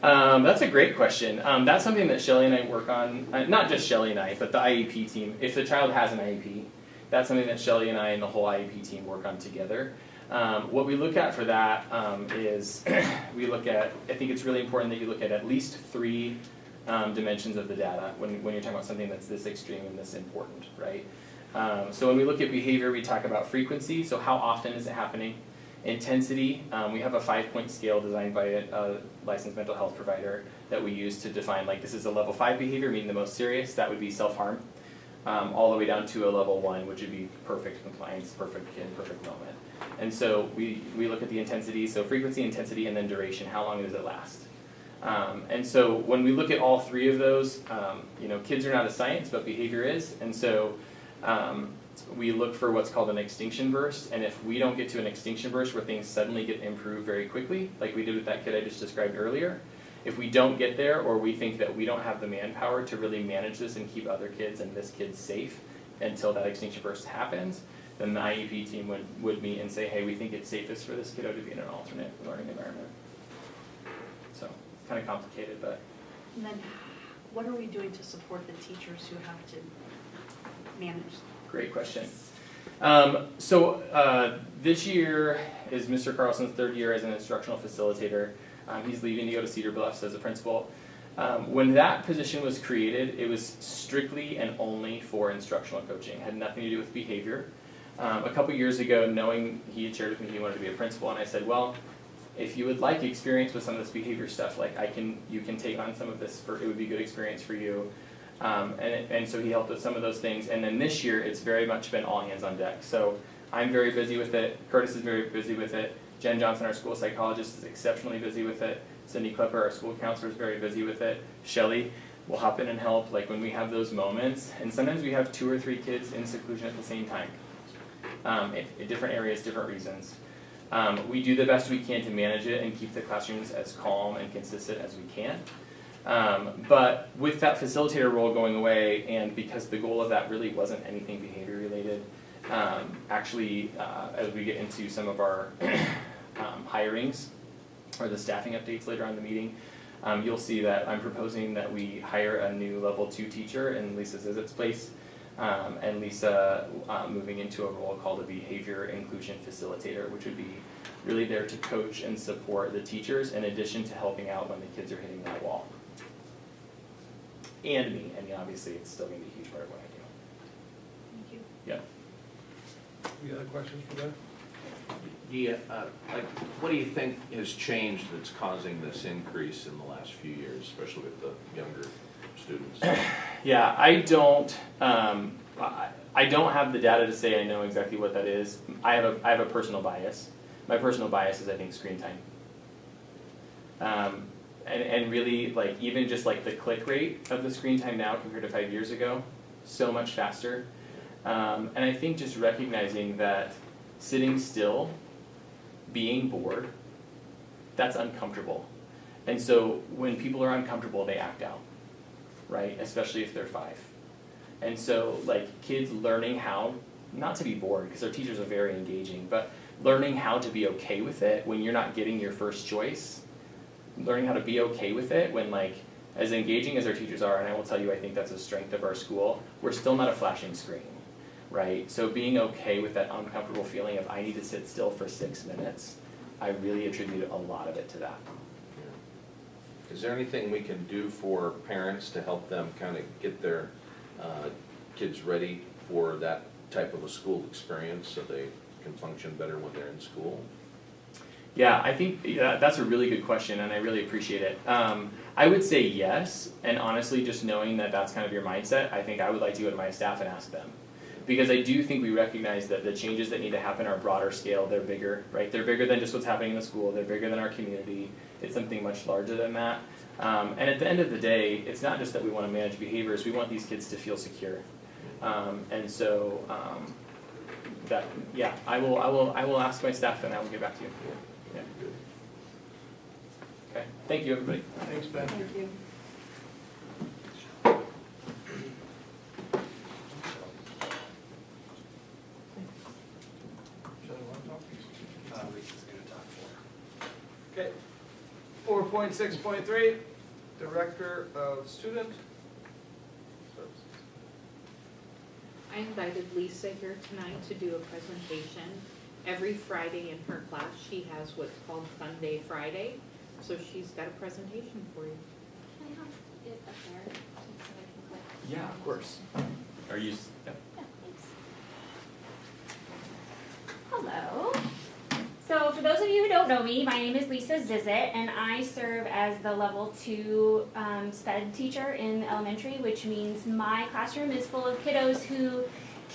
That's a great question. That's something that Shelly and I work on, not just Shelly and I, but the IEP team. If the child has an IEP, that's something that Shelly and I and the whole IEP team work on together. What we look at for that is I think it's really important that you look at least 3 dimensions of the data when you're talking about something that's this extreme and this important, right? So when we look at behavior, we talk about frequency, so how often is it happening? Intensity, we have a 5-point scale designed by a licensed mental health provider that we use to define, like, this is a level 5 behavior, meaning the most serious, that would be self-harm, all the way down to a level 1, which would be perfect compliance, perfect kid, perfect moment. And so we look at the intensity, so frequency, intensity, and then duration, how long does it last? And so when we look at all three of those, kids are not a science, but behavior is, and so we look for what's called an extinction burst, and if we don't get to an extinction burst where things suddenly get improved very quickly, like we did with that kid I just described earlier, if we don't get there, or we think that we don't have the manpower to really manage this and keep other kids and this kid safe until that extinction burst happens, then the IEP team would meet and say, hey, we think it's safest for this kiddo to be in an alternate learning environment. So it's kind of complicated, but. And then what are we doing to support the teachers who have to manage? Great question. This year is Mr. Carlson's third year as an instructional facilitator. He's leaving to go to Cedar Bluffs as a principal. When that position was created, it was strictly and only for instructional coaching. It had nothing to do with behavior. A couple years ago, knowing he had shared with me he wanted to be a principal, and I said, well, if you would like experience with some of this behavior stuff, like you can take on some of this, it would be good experience for you. And so he helped with some of those things. And then this year, it's very much been all hands on deck. So I'm very busy with it. Curtis is very busy with it. Jen Johnson, our school psychologist, is exceptionally busy with it. Cindy Klepper, our school counselor, is very busy with it. Shelley will hop in and help, like when we have those moments. And sometimes we have 2 or 3 kids in seclusion at the same time, in different areas, different reasons. We do the best we can to manage it and keep the classrooms as calm and consistent as we can. But with that facilitator role going away, and because the goal of that really wasn't anything behavior related, as we get into some of our hirings or the staffing updates later on in the meeting, you'll see that I'm proposing that we hire a new level 2 teacher in Lisa Zizit's place, and Lisa moving into a role called a behavior inclusion facilitator, which would be really there to coach and support the teachers in addition to helping out when the kids are hitting that wall. And me, obviously it's still going to be a huge part of what I do. Thank you. Yeah. Any other questions for Ben? What do you think has changed that's causing this increase in the last few years, especially with the younger students? Yeah, I don't have the data to say I know exactly what that is. I have a personal bias. My personal bias is, I think, screen time. And really, like, even just like the click rate of the screen time now compared to 5 years ago, so much faster. And I think just recognizing that sitting still, being bored, that's uncomfortable. And so when people are uncomfortable, they act out, right? Especially if they're 5. And so, like, kids learning how not to be bored, because our teachers are very engaging, but learning how to be okay with it when you're not getting your first choice. Learning how to be okay with it when, like, as engaging as our teachers are, and I will tell you, I think that's a strength of our school, we're still not a flashing screen, right? So being okay with that uncomfortable feeling of I need to sit still for 6 minutes, I really attribute a lot of it to that. Yeah. Is there anything we can do for parents to help them kind of get their kids ready for that type of a school experience so they can function better when they're in school? Yeah, I think that's a really good question, and I really appreciate it. I would say yes, and honestly, just knowing that that's kind of your mindset, I think I would like to go to my staff and ask them. Because I do think we recognize that the changes that need to happen are broader scale, they're bigger, right? They're bigger than just what's happening in the school, they're bigger than our community, it's something much larger than that. And at the end of the day, it's not just that we want to manage behaviors, we want these kids to feel secure. And so, I will ask my staff and I will get back to you. Yeah. Okay, thank you, everybody. Thanks, Ben. Thank you. Lisa's gonna talk for. Okay. 4.6.3, Director of Student Services. I invited Lisa here tonight to do a presentation. Every Friday in her class, she has what's called Fun Day Friday, so she's got a presentation for you. Can I have it up there, so I can click? Yeah, of course. Are you? Yeah. Yeah, thanks. for those of you who don't know me, my name is Lisa Zizit, and I serve as the level 2 SPED teacher in elementary, which means my classroom is full of kiddos who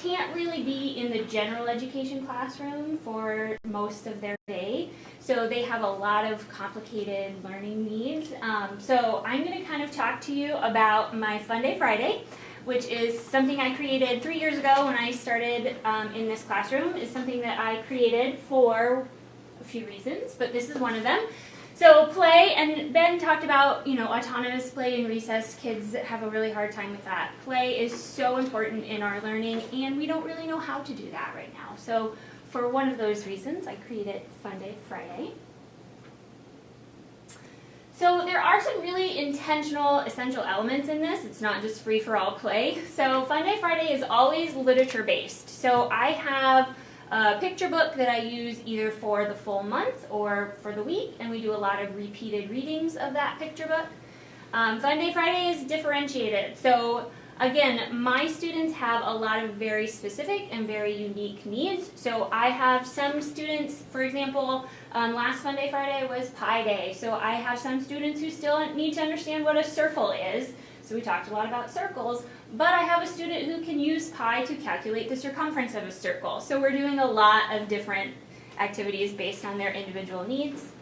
can't really be in the general education classroom for most of their day. So they have a lot of complicated learning needs. So I'm going to kind of talk to you about my Fun Day Friday, which is something I created 3 years ago when I started in this classroom. It's something that I created for a few reasons, but this is one of them. So play, and Ben talked about, autonomous play in recess. Kids have a really hard time with that. Play is so important in our learning, and we don't really know how to do that right now. So for one of those reasons, I created Fun Day Friday. So there are some really intentional, essential elements in this. It's not just free-for-all play. So Fun Day Friday is always literature-based. So I have a picture book that I use either for the full month or for the week, and we do a lot of repeated readings of that picture book. Fun Day Friday is differentiated. So again, my students have a lot of very specific and very unique needs. So I have some students, for example, last Fun Day Friday was Pi Day. So I have some students who still need to understand what a circle is. So we talked a lot about circles, but I have a student who can use pi to calculate the circumference of a circle. So we're doing a lot of different activities based on their individual needs.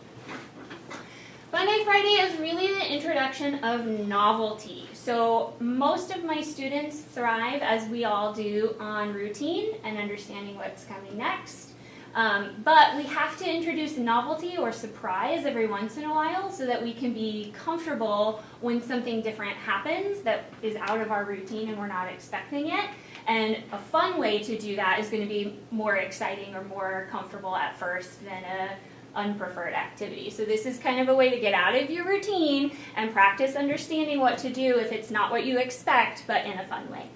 Fun Day Friday is really the introduction of novelty. So most of my students thrive, as we all do, on routine and understanding what's coming next. But we have to introduce novelty or surprise every once in a while so that we can be comfortable when something different happens that is out of our routine and we're not expecting it. And a fun way to do that is going to be more exciting or more comfortable at first than a unpreferred activity. So this is kind of a way to get out of your routine and practice understanding what to do if it's not what you expect, but in a fun way.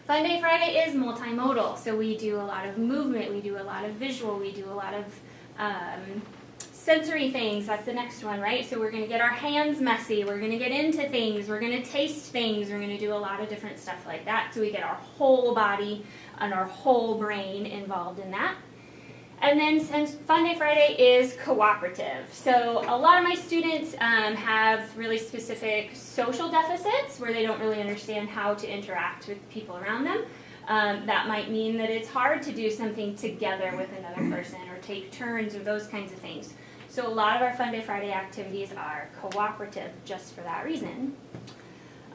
Fun Day Friday is multimodal, so we do a lot of movement, we do a lot of visual, we do a lot of sensory things. That's the next one, right? So we're going to get our hands messy, we're going to get into things, we're going to taste things, we're going to do a lot of different stuff like that. So we get our whole body and our whole brain involved in that. And then since Fun Day Friday is cooperative, so a lot of my students have really specific social deficits where they don't really understand how to interact with people around them. That might mean that it's hard to do something together with another person or take turns or those kinds of things. So a lot of our Fun Day Friday activities are cooperative just for that reason.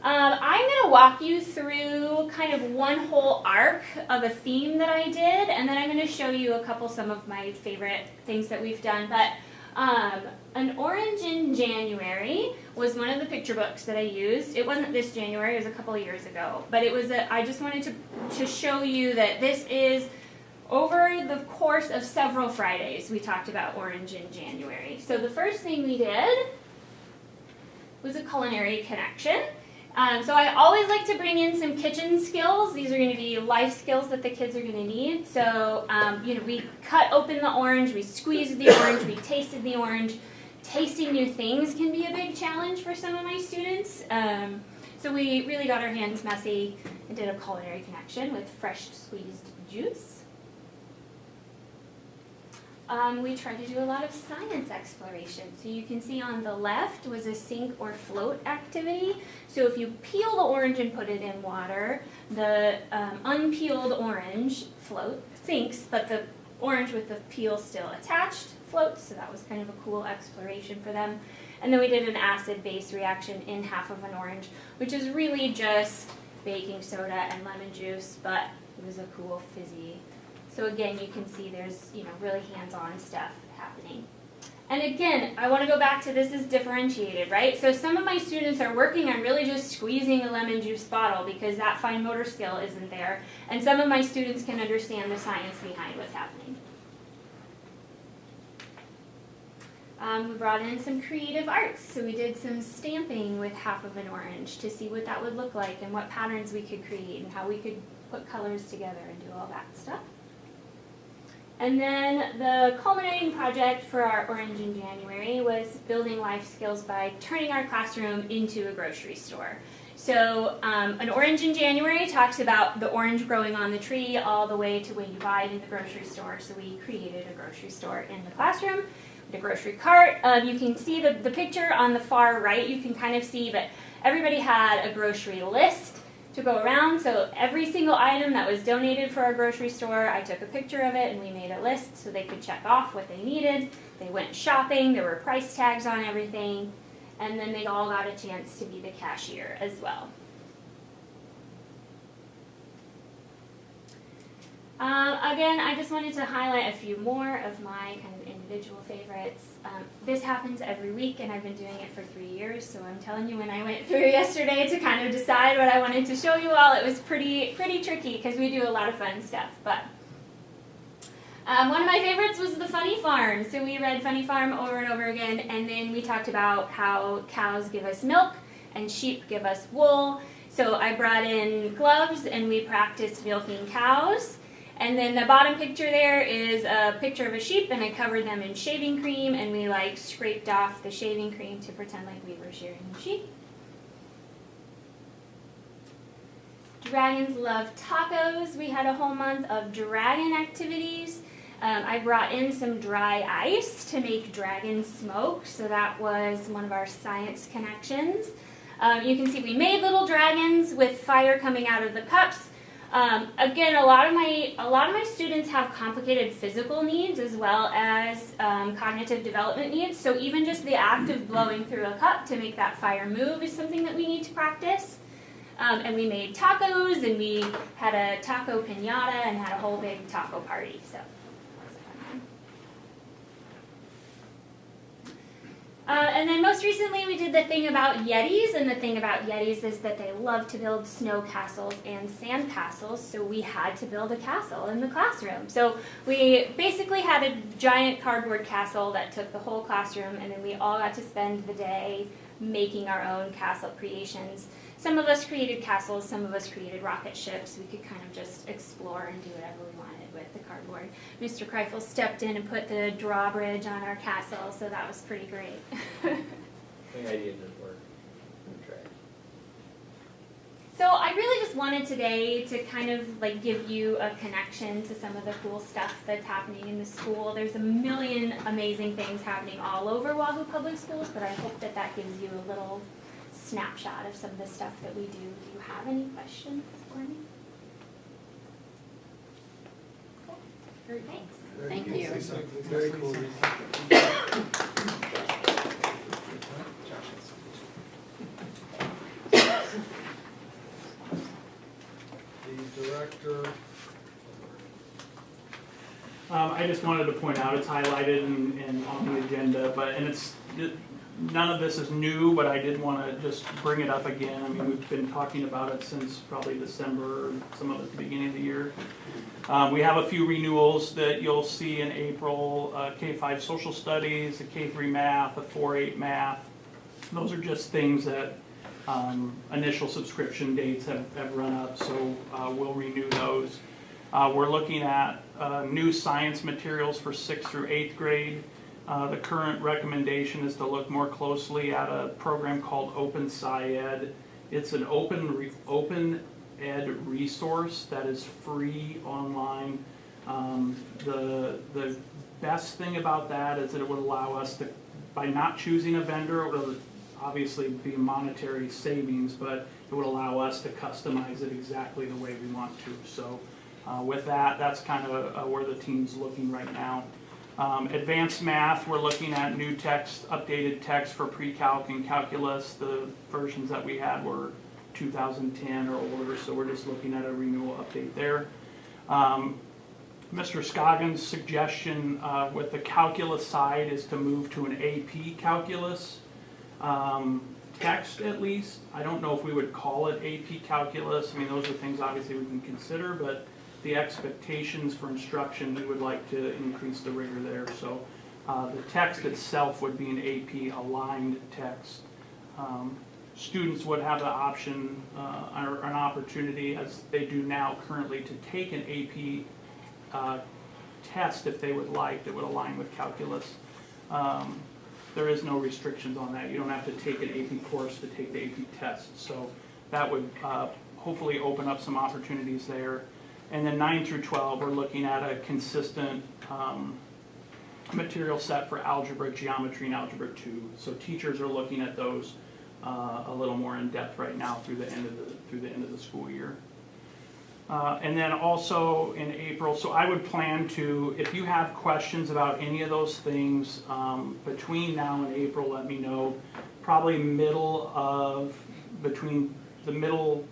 I'm going to walk you through kind of one whole arc of a theme that I did, and then I'm going to show you some of my favorite things that we've done. But An Orange in January was one of the picture books that I used. It wasn't this January, it was a couple of years ago. But it was I just wanted to show you that this is over the course of several Fridays we talked about Orange in January. So the first thing we did was a culinary connection. So I always like to bring in some kitchen skills. These are going to be life skills that the kids are going to need. So, we cut open the orange, we squeezed the orange, we tasted the orange. Tasting new things can be a big challenge for some of my students. So we really got our hands messy and did a culinary connection with fresh squeezed juice. We tried to do a lot of science exploration. So you can see on the left was a sink or float activity. So if you peel the orange and put it in water, the unpeeled orange sinks, but the orange with the peel still attached floats. So that was kind of a cool exploration for them. And then we did an acid-base reaction in half of an orange, which is really just baking soda and lemon juice, but it was a cool fizzy. So again, you can see there's, really hands-on stuff happening. And again, I want to go back to this is differentiated, right? So some of my students are working on really just squeezing a lemon juice bottle because that fine motor skill isn't there. And some of my students can understand the science behind what's happening. We brought in some creative arts. So we did some stamping with half of an orange to see what that would look like and what patterns we could create and how we could put colors together and do all that stuff. And then the culminating project for our Orange in January was building life skills by turning our classroom into a grocery store. So an orange in January talks about the orange growing on the tree all the way to when you buy it in the grocery store. So we created a grocery store in the classroom, the grocery cart. You can see the picture on the far right. You can kind of see that everybody had a grocery list to go around. So every single item that was donated for our grocery store, I took a picture of it and we made a list so they could check off what they needed. They went shopping. There were price tags on everything. And then they all got a chance to be the cashier as well. Again, I just wanted to highlight a few more of my kind of individual favorites. This happens every week, and I've been doing it for 3 years, so I'm telling you, when I went through yesterday to kind of decide what I wanted to show you all, it was pretty tricky because we do a lot of fun stuff. But one of my favorites was the Funny Farm. So we read Funny Farm over and over again, and then we talked about how cows give us milk and sheep give us wool. So I brought in gloves and we practiced milking cows. And then the bottom picture there is a picture of a sheep, and I covered them in shaving cream, and we like scraped off the shaving cream to pretend like we were shearing the sheep. Dragons love tacos. We had a whole month of dragon activities. I brought in some dry ice to make dragon smoke, so that was one of our science connections. You can see we made little dragons with fire coming out of the cups. Again, a lot of my students have complicated physical needs as well as cognitive development needs. So even just the act of blowing through a cup to make that fire move is something that we need to practice. And we made tacos, and we had a taco piñata and had a whole big taco party. So that was a fun one. And then most recently we did the thing about Yetis, and the thing about Yetis is that they love to build snow castles and sand castles, so we had to build a castle in the classroom. So we basically had a giant cardboard castle that took the whole classroom, and then we all got to spend the day making our own castle creations. Some of us created castles, some of us created rocket ships. We could kind of just explore and do whatever we wanted with the cardboard. Mr. Kreifel stepped in and put the drawbridge on our castle, so that was pretty great. The idea didn't work. So I really just wanted today to kind of like give you a connection to some of the cool stuff that's happening in the school. There's a million amazing things happening all over Wahoo Public Schools, but I hope that that gives you a little snapshot of some of the stuff that we do. Do you have any questions for me? Cool. Thanks. Thank you. Very cool. The director. I just wanted to point out, it's highlighted and on the agenda, none of this is new, but I did want to just bring it up again. I mean, we've been talking about it since probably December, some of it at the beginning of the year. We have a few renewals that you'll see in April, K-5 Social Studies, a K-3 Math, a 4-8 Math. Those are just things that initial subscription dates have run up, so we'll renew those. We're looking at new science materials for 6th through 8th grade. The current recommendation is to look more closely at a program called Open SciEd. It's an open ed resource that is free online. The best thing about that is that it would allow us to, by not choosing a vendor, it would obviously be a monetary savings, but it would allow us to customize it exactly the way we want to. So with that, that's kind of where the team's looking right now. Advanced math, we're looking at new text, updated text for pre-calc and calculus. The versions that we had were 2010 or older, so we're just looking at a renewal update there. Mr. Scoggins' suggestion with the calculus side is to move to an AP calculus text at least. I don't know if we would call it AP calculus. I mean, those are things obviously we can consider, but the expectations for instruction, we would like to increase the rigor there. So the text itself would be an AP aligned text. Students would have the option or an opportunity, as they do now currently, to take an AP test if they would like that would align with calculus. There is no restrictions on that. You don't have to take an AP course to take the AP test. So that would hopefully open up some opportunities there. And then 9 through 12, we're looking at a consistent material set for algebra, geometry, and algebra 2. So teachers are looking at those a little more in depth right now through the end of the school year. And then also in April, so I would plan to, if you have questions about any of those things, between now and April, let me know. Probably between the middle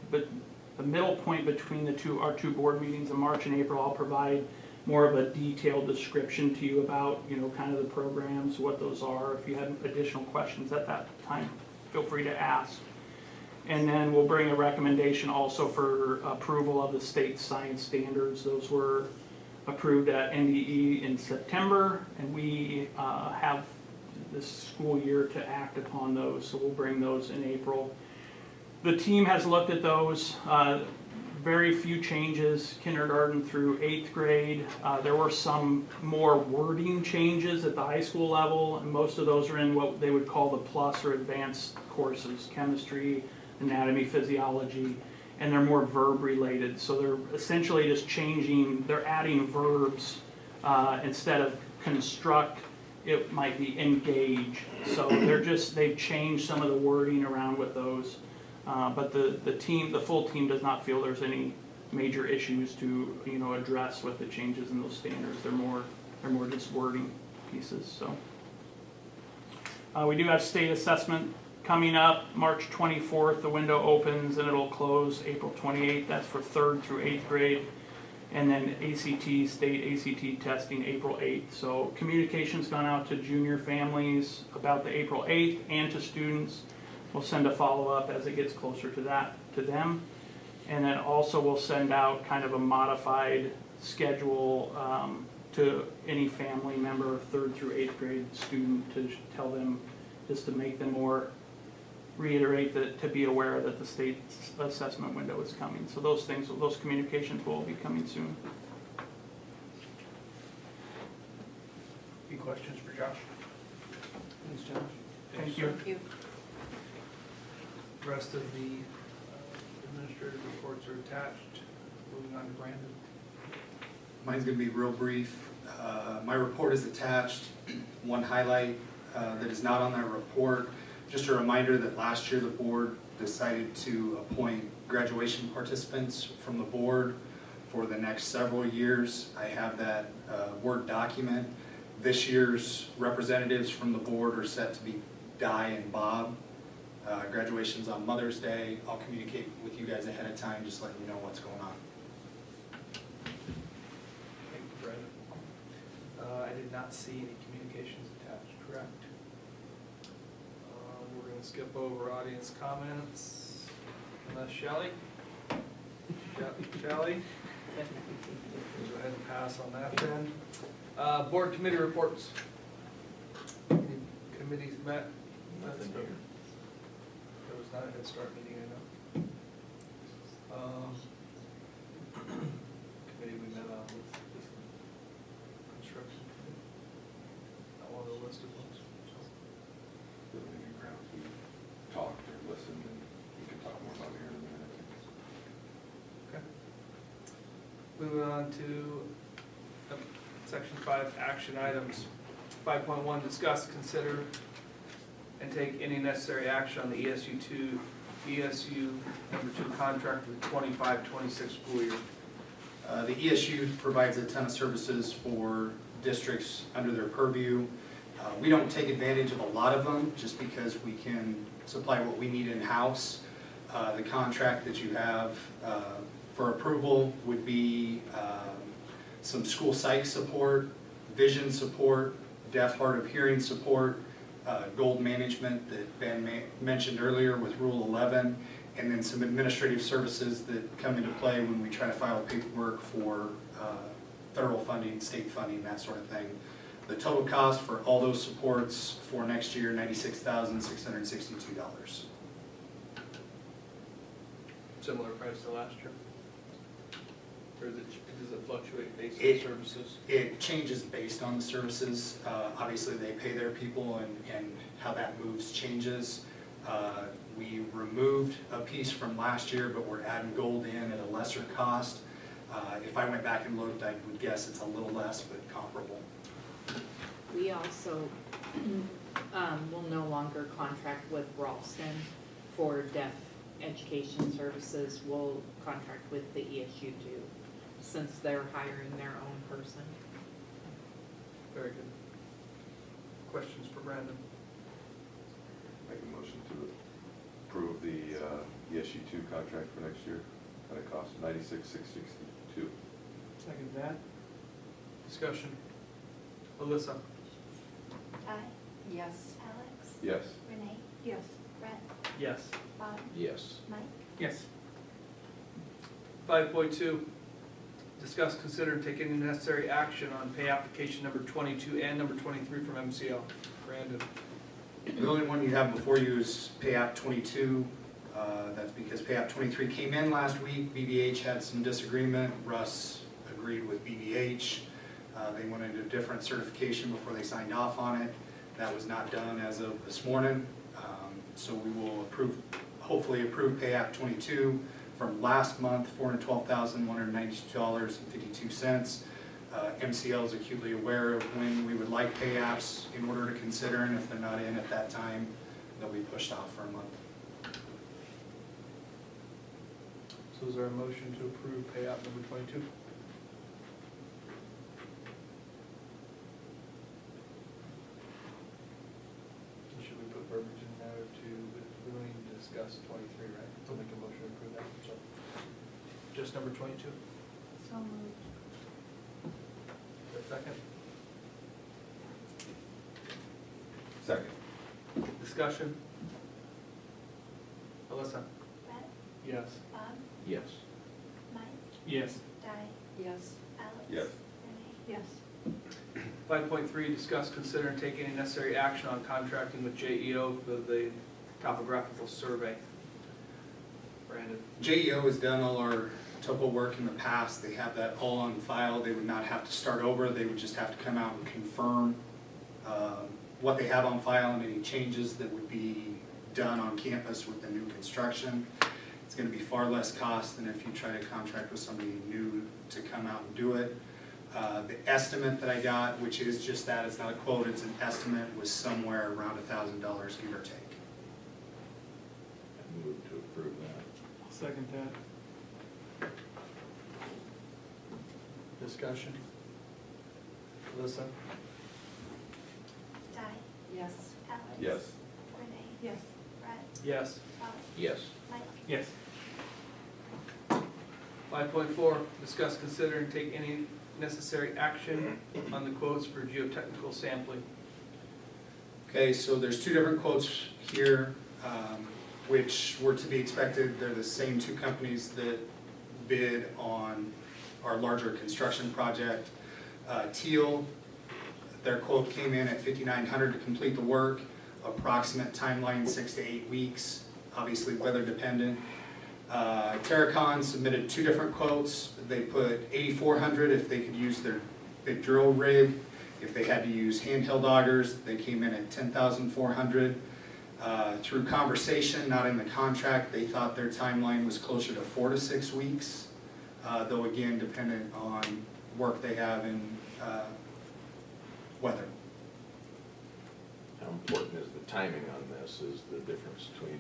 point between our two board meetings in March and April, I'll provide more of a detailed description to you about, kind of the programs, what those are. If you have additional questions at that time, feel free to ask. And then we'll bring a recommendation also for approval of the state science standards. Those were approved at NDE in September, and we have this school year to act upon those, so we'll bring those in April. The team has looked at those, very few changes, kindergarten through 8th grade. There were some more wording changes at the high school level, and most of those are in what they would call the plus or advanced courses, chemistry, anatomy, physiology, and they're more verb related. So they're essentially just they're adding verbs instead of construct, it might be engage. So they've changed some of the wording around with those. But the full team does not feel there's any major issues to address with the changes in those standards. They're more just wording pieces. So we do have state assessment coming up March 24th. The window opens and it'll close April 28th. That's for 3rd through 8th grade. And then state ACT testing April 8th. So communication's gone out to junior families about the April 8th and to students. We'll send a follow-up as it gets closer to them. And then also we'll send out kind of a modified schedule to any family member, 3rd through 8th grade student, to tell them, just to make them reiterate that, to be aware that the state assessment window is coming. So those communications will be coming soon. Any questions for Josh? Thanks, Josh. Thank you. Thank you. Rest of the administrative reports are attached. Moving on to Brandon. Mine's going to be real brief. My report is attached. One highlight that is not on that report, just a reminder that last year the board decided to appoint graduation participants from the board for the next several years. I have that Word document. This year's representatives from the board are set to be Di and Bob. Graduation's on Mother's Day. I'll communicate with you guys ahead of time, just letting you know what's going on. Thank you, Brandon. I did not see any communications attached, correct? We're going to skip over audience comments. Unless Shelley? Shelley? We'll go ahead and pass on that then. Board committee reports. Any committees met? Nothing here. There was not a Head Start meeting, I know. Committee we met on was this construction committee. Not one of the listed ones. The meeting grounds, we talked or listened, and we can talk more about it here in a minute. Okay. Moving on to section 5, action items. 5.1, discuss, consider, and take any necessary action on the ESU number 2 contract for the 25-26 school year. The ESU provides a ton of services for districts under their purview. We don't take advantage of a lot of them just because we can supply what we need in-house. The contract that you have for approval would be some school psych support, vision support, deaf, hard of hearing support, gold management that Ben mentioned earlier with Rule 11, and then some administrative services that come into play when we try to file paperwork for federal funding, state funding, that sort of thing. The total cost for all those supports for next year, $96,662. Similar price to last year? Or does it fluctuate based on services? It changes based on the services. Obviously, they pay their people, and how that moves changes. We removed a piece from last year, but we're adding gold in at a lesser cost. If I went back and looked, I would guess it's a little less, but comparable. We also will no longer contract with Ralston for deaf education services. We'll contract with the ESU too, since they're hiring their own person. Very good. Questions for Brandon? Make a motion to approve the ESU 2 contract for next year at a cost of $96,662. Second that. Discussion. Alyssa? Ty, Yes. Alex, Yes. Renee, Yes. Brett, Yes. Bob, Yes. Mike. Yes. 5.2, discuss, consider, and take any necessary action on pay application number 22 and number 23 from MCL. Brandon? The only one you have before you is Pay App 22. That's because Pay App 23 came in last week. BVH had some disagreement. Russ agreed with BVH. They wanted a different certification before they signed off on it. That was not done as of this morning. So we will hopefully approve Pay App 22 from last month, $412,192.52. MCL is acutely aware of when we would like pay apps in order to consider, and if they're not in at that time, they'll be pushed off for a month. So is there a motion to approve pay app number 22? Should we put verbiage in there to, we don't need to discuss 23, right? So make a motion to approve that, so. Just number 22? So moved. Is there a second? Second. Discussion? Alyssa? Brett, Yes. Bob, Yes. Mike, Yes. Ty, Yes. Alex. Yes. Renee. Yes. 5.3, discuss, consider, and take any necessary action on contracting with JEO for the topographical survey. Brandon? JEO has done all our topo work in the past. They have that all on file. They would not have to start over. They would just have to come out and confirm what they have on file and any changes that would be done on campus with the new construction. It's going to be far less cost than if you try to contract with somebody new to come out and do it. The estimate that I got, which is just that, it's not a quote, it's an estimate, was somewhere around $1,000, give or take. I move to approve that. Second that. Discussion? Alyssa? Ty, Yes. Alex. Yes. Renee, Yes. Brett, Yes. Bob, Yes. Mike. Yes. 5.4, discuss, consider, and take any necessary action on the quotes for geotechnical sampling. Okay, so there's two different quotes here, which were to be expected. They're the same two companies that bid on our larger construction project. Teal, their quote came in at $5,900 to complete the work. Approximate timeline 6 to 8 weeks, obviously weather dependent. Terracon submitted two different quotes. They put $8,400 if they could use their big drill rig. If they had to use handheld augers, they came in at $10,400. Through conversation, not in the contract, they thought their timeline was closer to 4 to 6 weeks, though again, dependent on work they have in weather. How important is the timing on this? Is the difference between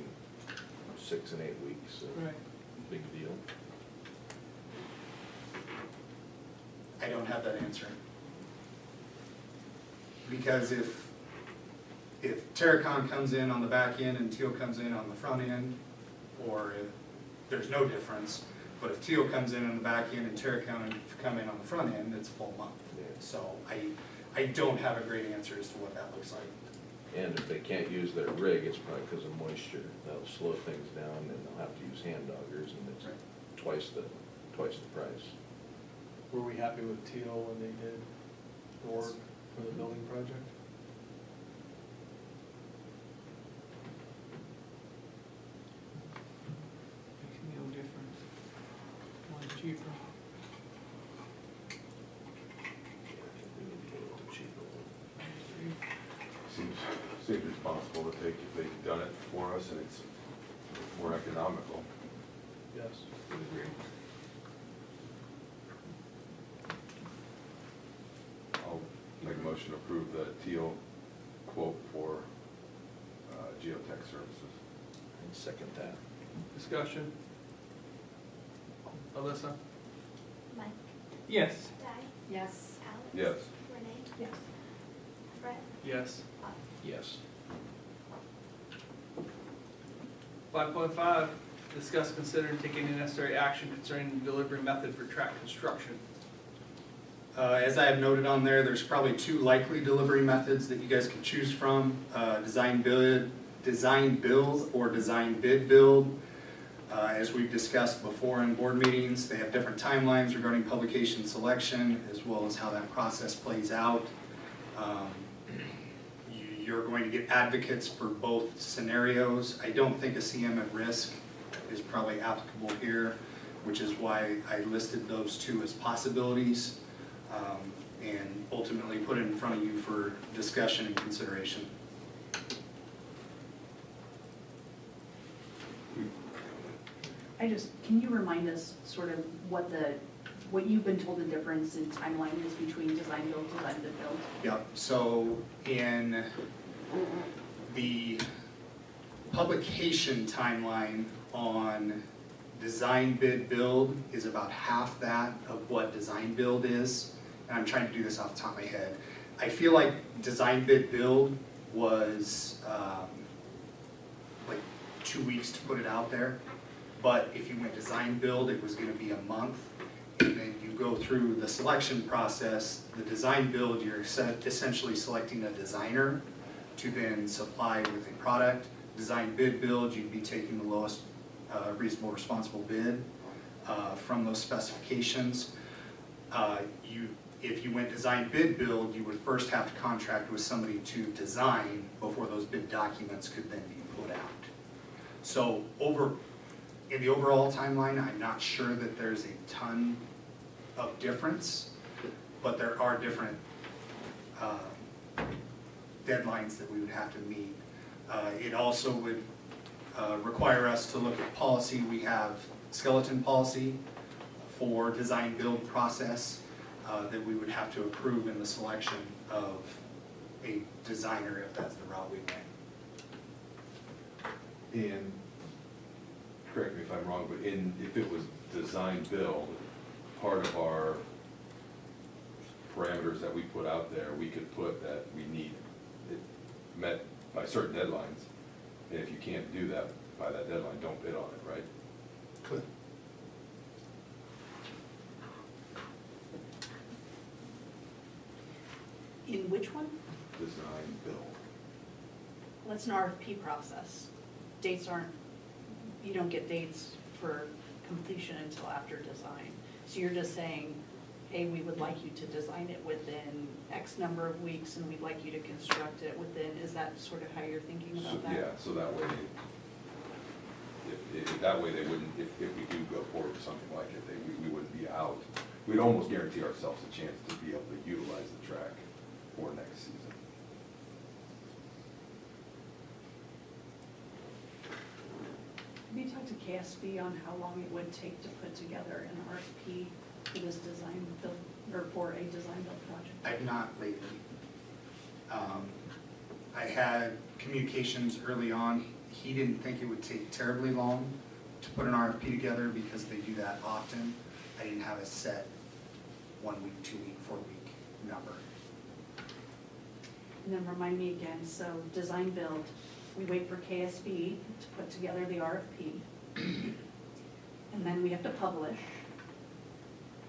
6 and 8 weeks a Right. big deal? I don't have that answer. Because if Terracon comes in on the back end and Teal comes in on the front end, or if there's no difference, but if Teal comes in on the back end and Terracon come in on the front end, it's a full month. Yeah. So I don't have a great answer as to what that looks like. And if they can't use their rig, it's probably because of moisture. That'll slow things down, and they'll have to use hand augers, and it's twice the price. Were we happy with Teal when they did the work for the building project? Makes no difference. One's cheaper. We need to get a little cheaper one. Seems responsible to take, if they've done it for us and it's more economical. Yes. Would agree. I'll make a motion to approve the teal quote for geotech services. And second that. Discussion? Alyssa? Mike, Yes. Di, Yes. Alex. Yes. Renee, Yes. Brett, Yes. Bob. Yes. 5.5, discuss, consider, and take any necessary action concerning the delivery method for track construction. As I have noted on there, there's probably two likely delivery methods that you guys can choose from. Design build, or design bid build. As we've discussed before in board meetings, they have different timelines regarding publication selection, as well as how that process plays out. You're going to get advocates for both scenarios. I don't think a CM at risk is probably applicable here, which is why I listed those two as possibilities, and ultimately put it in front of you for discussion and consideration. Can you remind us sort of what you've been told the difference in timeline is between design build, design bid build? Yep, so in the publication timeline on design bid build is about half that of what design build is. And I'm trying to do this off the top of my head. I feel like design bid build was like 2 weeks to put it out there. But if you went design build, it was gonna be a month. And then you go through the selection process. The design build, you're essentially selecting a designer to then supply with a product. Design bid build, you'd be taking the lowest reasonable responsible bid from those specifications. If you went design bid build, you would first have to contract with somebody to design before those bid documents could then be put out. So in the overall timeline, I'm not sure that there's a ton of difference, but there are different deadlines that we would have to meet. It also would require us to look at policy. We have skeleton policy for design build process that we would have to approve in the selection of a designer if that's the route we went. And correct me if I'm wrong, but if it was design build, part of our parameters that we put out there, we could put that we need it met by certain deadlines. And if you can't do that by that deadline, don't bid on it, right? Could. In which one? Design build. Well, that's an RFP process. Dates aren't, you don't get dates for completion until after design. So you're just saying, hey, we would like you to design it within X number of weeks and we'd like you to construct it within, is that sort of how you're thinking So, about that? yeah, so that way, that way they wouldn't, if we do go forward with something like it, we wouldn't be out. We'd almost guarantee ourselves a chance to be able to utilize the track for next season. Have you talked to KSB on how long it would take to put together an RFP for this design build, or for a design build project? I've not lately. I had communications early on. He didn't think it would take terribly long to put an RFP together because they do that often. I didn't have a set 1 week, 2 week, 4 week number. And then remind me again, so design build, we wait for KSB to put together the RFP. And then we have to publish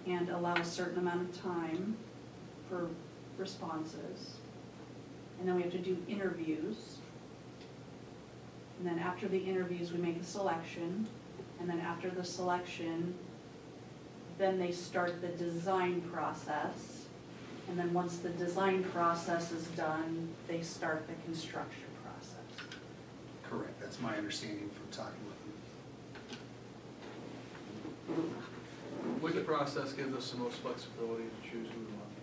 and allow a certain amount of time for responses. And then we have to do interviews. And then after the interviews, we make a selection. And then after the selection, then they start the design process. And then once the design process is done, they start the construction process. Correct, that's my understanding from talking with him. Which process gives us the most flexibility to choose who we want?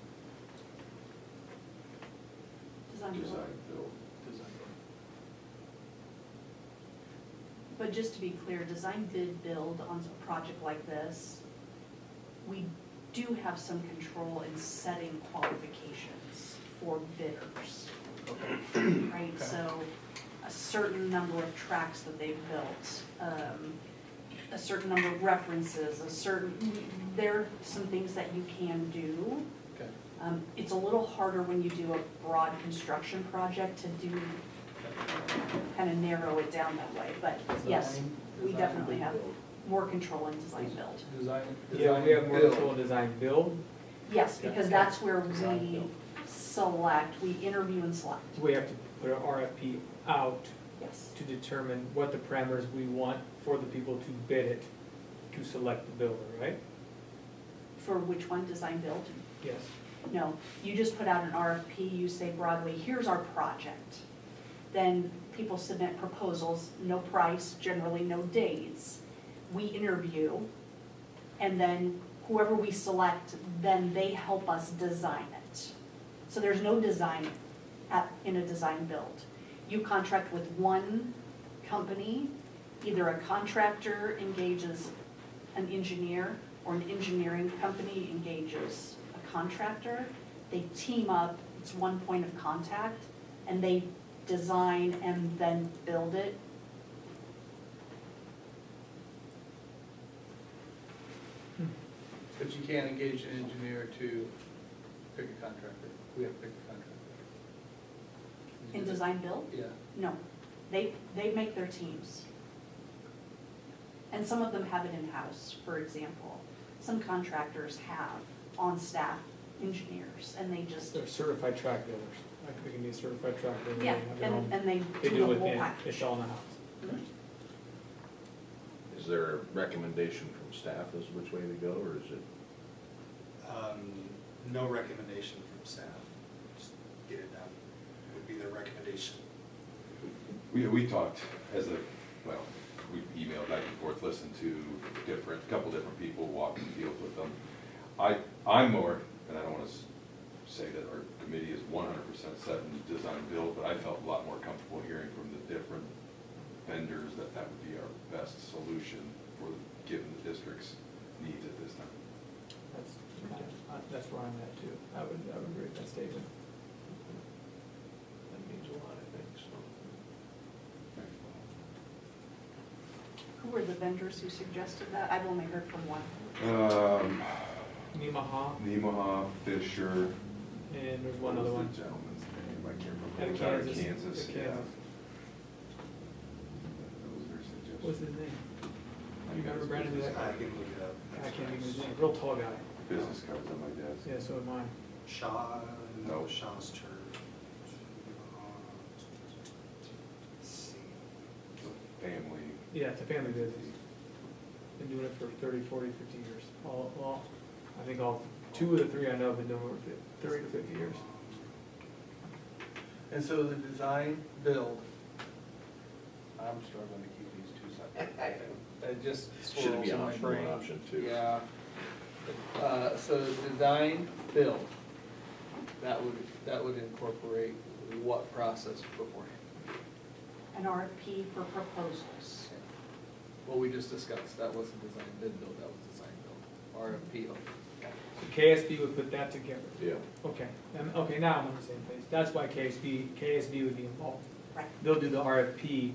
Design build. Design build. Design But just to be clear, design bid build on a project like this, we do have some control in setting qualifications for bidders. Right, so a certain number of tracks that they've built, a certain number of references, there are some things that you can do. Okay. It's a little harder when you do a broad construction project to do, kind of narrow it down that way, but yes, we definitely have more control in design build. Yeah, we have more control in design build. Yes, because Yeah. that's where Design we build. select, we interview and select, We have to put an RFP out yes. to determine what the parameters we want for the people to bid it, to select the builder, right? For which one, design build? Yes. No, you just put out an RFP, you say Broadway, here's our project. Then people submit proposals, no price, generally no dates. We interview, and then whoever we select, then they help us design it. So there's no design in a design build. You contract with one company, either a contractor engages an engineer, or an engineering company engages a contractor. They team up, it's one point of contact, and they design and then build it. But you can't engage an engineer to pick a contractor. We have to pick a contractor. In design build? Yeah. No, they make their teams. And some of them have it in-house, for example. Some contractors have on-staff engineers, and they just, They're certified track builders. Like, they can be a certified track builder. yeah, They have their own- and they They do do the it whole within, package. it's all in the house. Is there a recommendation from staff as which way to go, or is it? No recommendation from staff, just get it done, would be their recommendation. We talked as well, we emailed back and forth, listened to couple different people, walked the field with them. I'm more, and I don't want to say that our committee is 100% set in design build, but I felt a lot more comfortable hearing from the different vendors that would be our best solution for, given the district's needs at this time. That's where I'm at too. I would agree with that statement. That means a lot, I think, so. Who were the vendors who suggested that? I've only heard from one. Nemaha, Fisher. and there's one what other was one. the gentleman's name? I can't remember. Out It of was out of Kansas. Kansas, Out of yeah. Kansas. That was their suggestion. What's his name? You remember Brandon? Who that I guy? can look it up. I can't think of his name. Real tall guy. Business cards on my desk. Yeah, so am I. Shaw, No. Shaw's Turf. Let's see. It's a family. Yeah, it's a family business. Been doing it for 30, 40, 50 years. I think all 2 of the 3 I know have been doing it for 30 to 50 years. And so the design build, I'm struggling to keep these two separate. It just Should swirls be in my option brain. 1, option 2. Yeah. So design build, that would incorporate what process beforehand? An RFP for proposals. What we just discussed, that wasn't design bid build, that was design build, RFP. So KSB would put that together. Yeah. Okay, okay, now I'm on the same page. That's why KSB would be involved. Right. They'll do the RFP,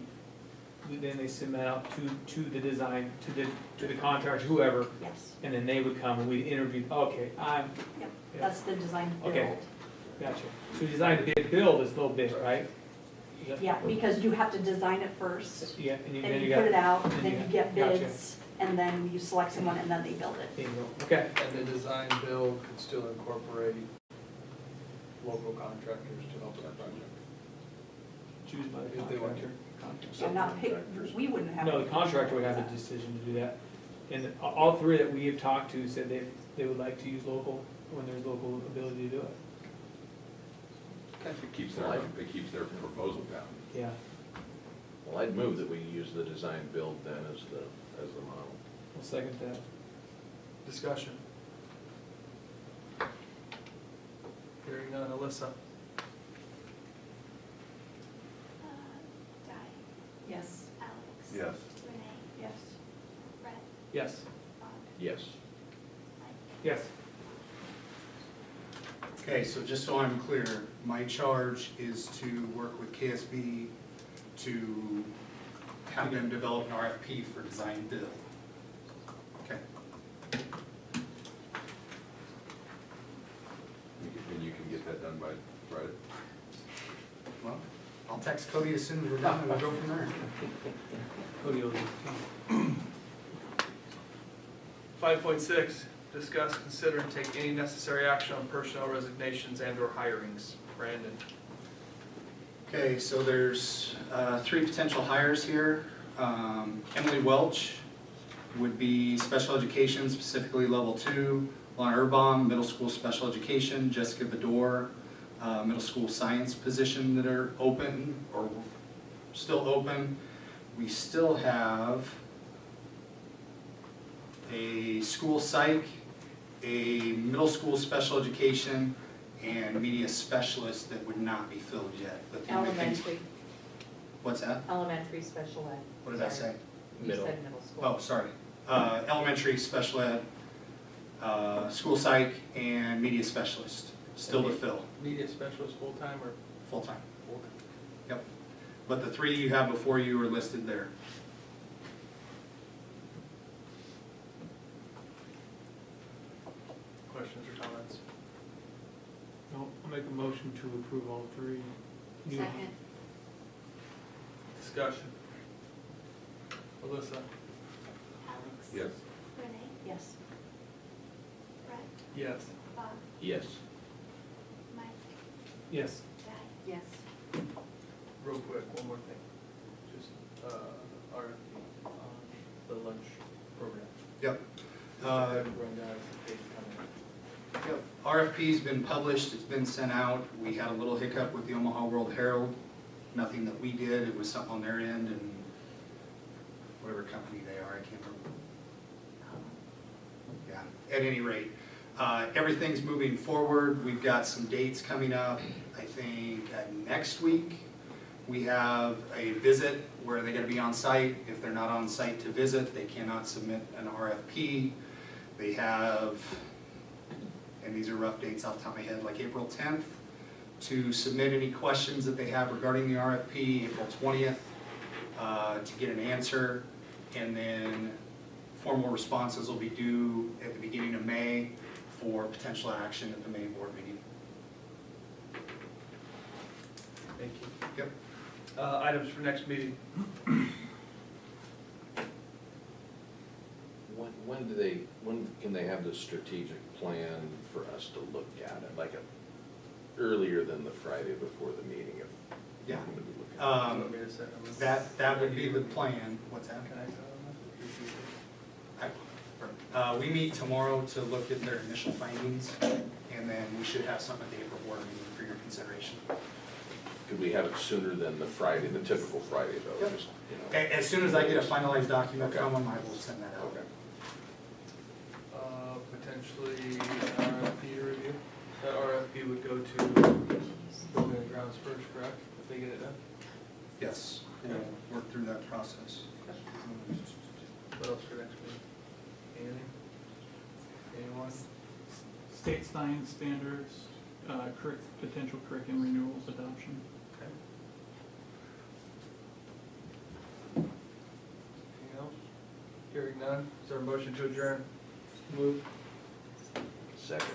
then they submit out to the design, to the contractor, whoever, Yes, and then they would come and we'd interview, okay, yep, Yeah. that's the design build. Okay. Gotcha. So design bid build is low bid, right? Is that- Yeah, because you have to design it first, Yeah, and and then you got. put it out, and then you got- get gotcha. bids, and then you select someone, and then they build it. Bingo. Okay. And the design build could still incorporate local contractors to help with that project. Choose by the If they want contractor. And not pick, we wouldn't have. No, the contractor would have the decision to do that. And all 3 that we have talked to said they would like to use local when there's local ability to do it. It keeps their proposal down. Yeah. Well, I'd move that we use the design build then as the model. I'll second that. Discussion. Hearing none, Alyssa? Di, Yes. Alex. Yes. Yes. Bob, Yes. Mike. Yes. Okay, so just so I'm clear, my charge is to work with KSB to have them develop an RFP for design build. Okay. And you can get that done by Friday? Well, I'll text Cody as soon as we're done and we'll go from there. Cody will do. 5.6, discuss, consider, and take any necessary action on personnel resignations and/or hirings. Brandon. Okay, so there's 3 potential hires here. Emily Welch would be special education, specifically level 2. Lana Urbaum, middle school special education. Jessica Bedore, middle school science position that are open or still open. We still have a school psych, a middle school special education, and media specialist that would not be filled yet. But the only thing- Elementary, What's that? elementary special ed. What did I say? You Middle. said middle school. Oh, sorry. Elementary special ed, school psych, and media specialist, still to fill, Media specialist full-time or full-time. full-time? Yep. But the 3 you have before you are listed there. Questions or comments? No, I'll make a motion to approve all 3. new Second. hires. Discussion. Alyssa? Alex. Yes. Renee. Yes. Brett. Yes. Bob, Yes. Mike, Yes. Guy. Yes. Real quick, one more thing. Just RFP on the lunch program. Yep. Run down as the page coming. Yep. RFP's been published, it's been sent out. We had a little hiccup with the Omaha World Herald. Nothing that we did, it was something on their end and whatever company they are, I can't remember. Yeah, at any rate, everything's moving forward. We've got some dates coming up. I think next week, we have a visit where they're gonna be on site. If they're not on site to visit, they cannot submit an RFP. They have, and these are rough dates off the top of my head, like April 10th, to submit any questions that they have regarding the RFP, April 20th, to get an answer, and then formal responses will be due at the beginning of May for potential action at the May board meeting. Thank you. Yep. Items for next meeting. When can they have the strategic plan for us to look at it? Like earlier than the Friday before the meeting? Yeah. When do we look at it? You want me to set- That would be the plan. What's that? Can I tell them We meet tomorrow to look at their initial findings, and then we should have something at the April board meeting for your consideration. Could we have it sooner than the Friday, the typical Friday though? Yep. Just, you know. As soon as I get a finalized document Okay. from them, I will send that out. Okay. potentially RFP review? That RFP would go to building and grounds first, correct? If they get it done? Yes, we'll work through that process. What else for next week? Anything? Anyone? State science standards, potential curriculum renewals, adoption. Okay. Anything else? Hearing none, is there a motion to adjourn? Move. Second.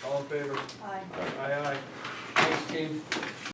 All in favor? Aye. Aye, aye. Thanks, team.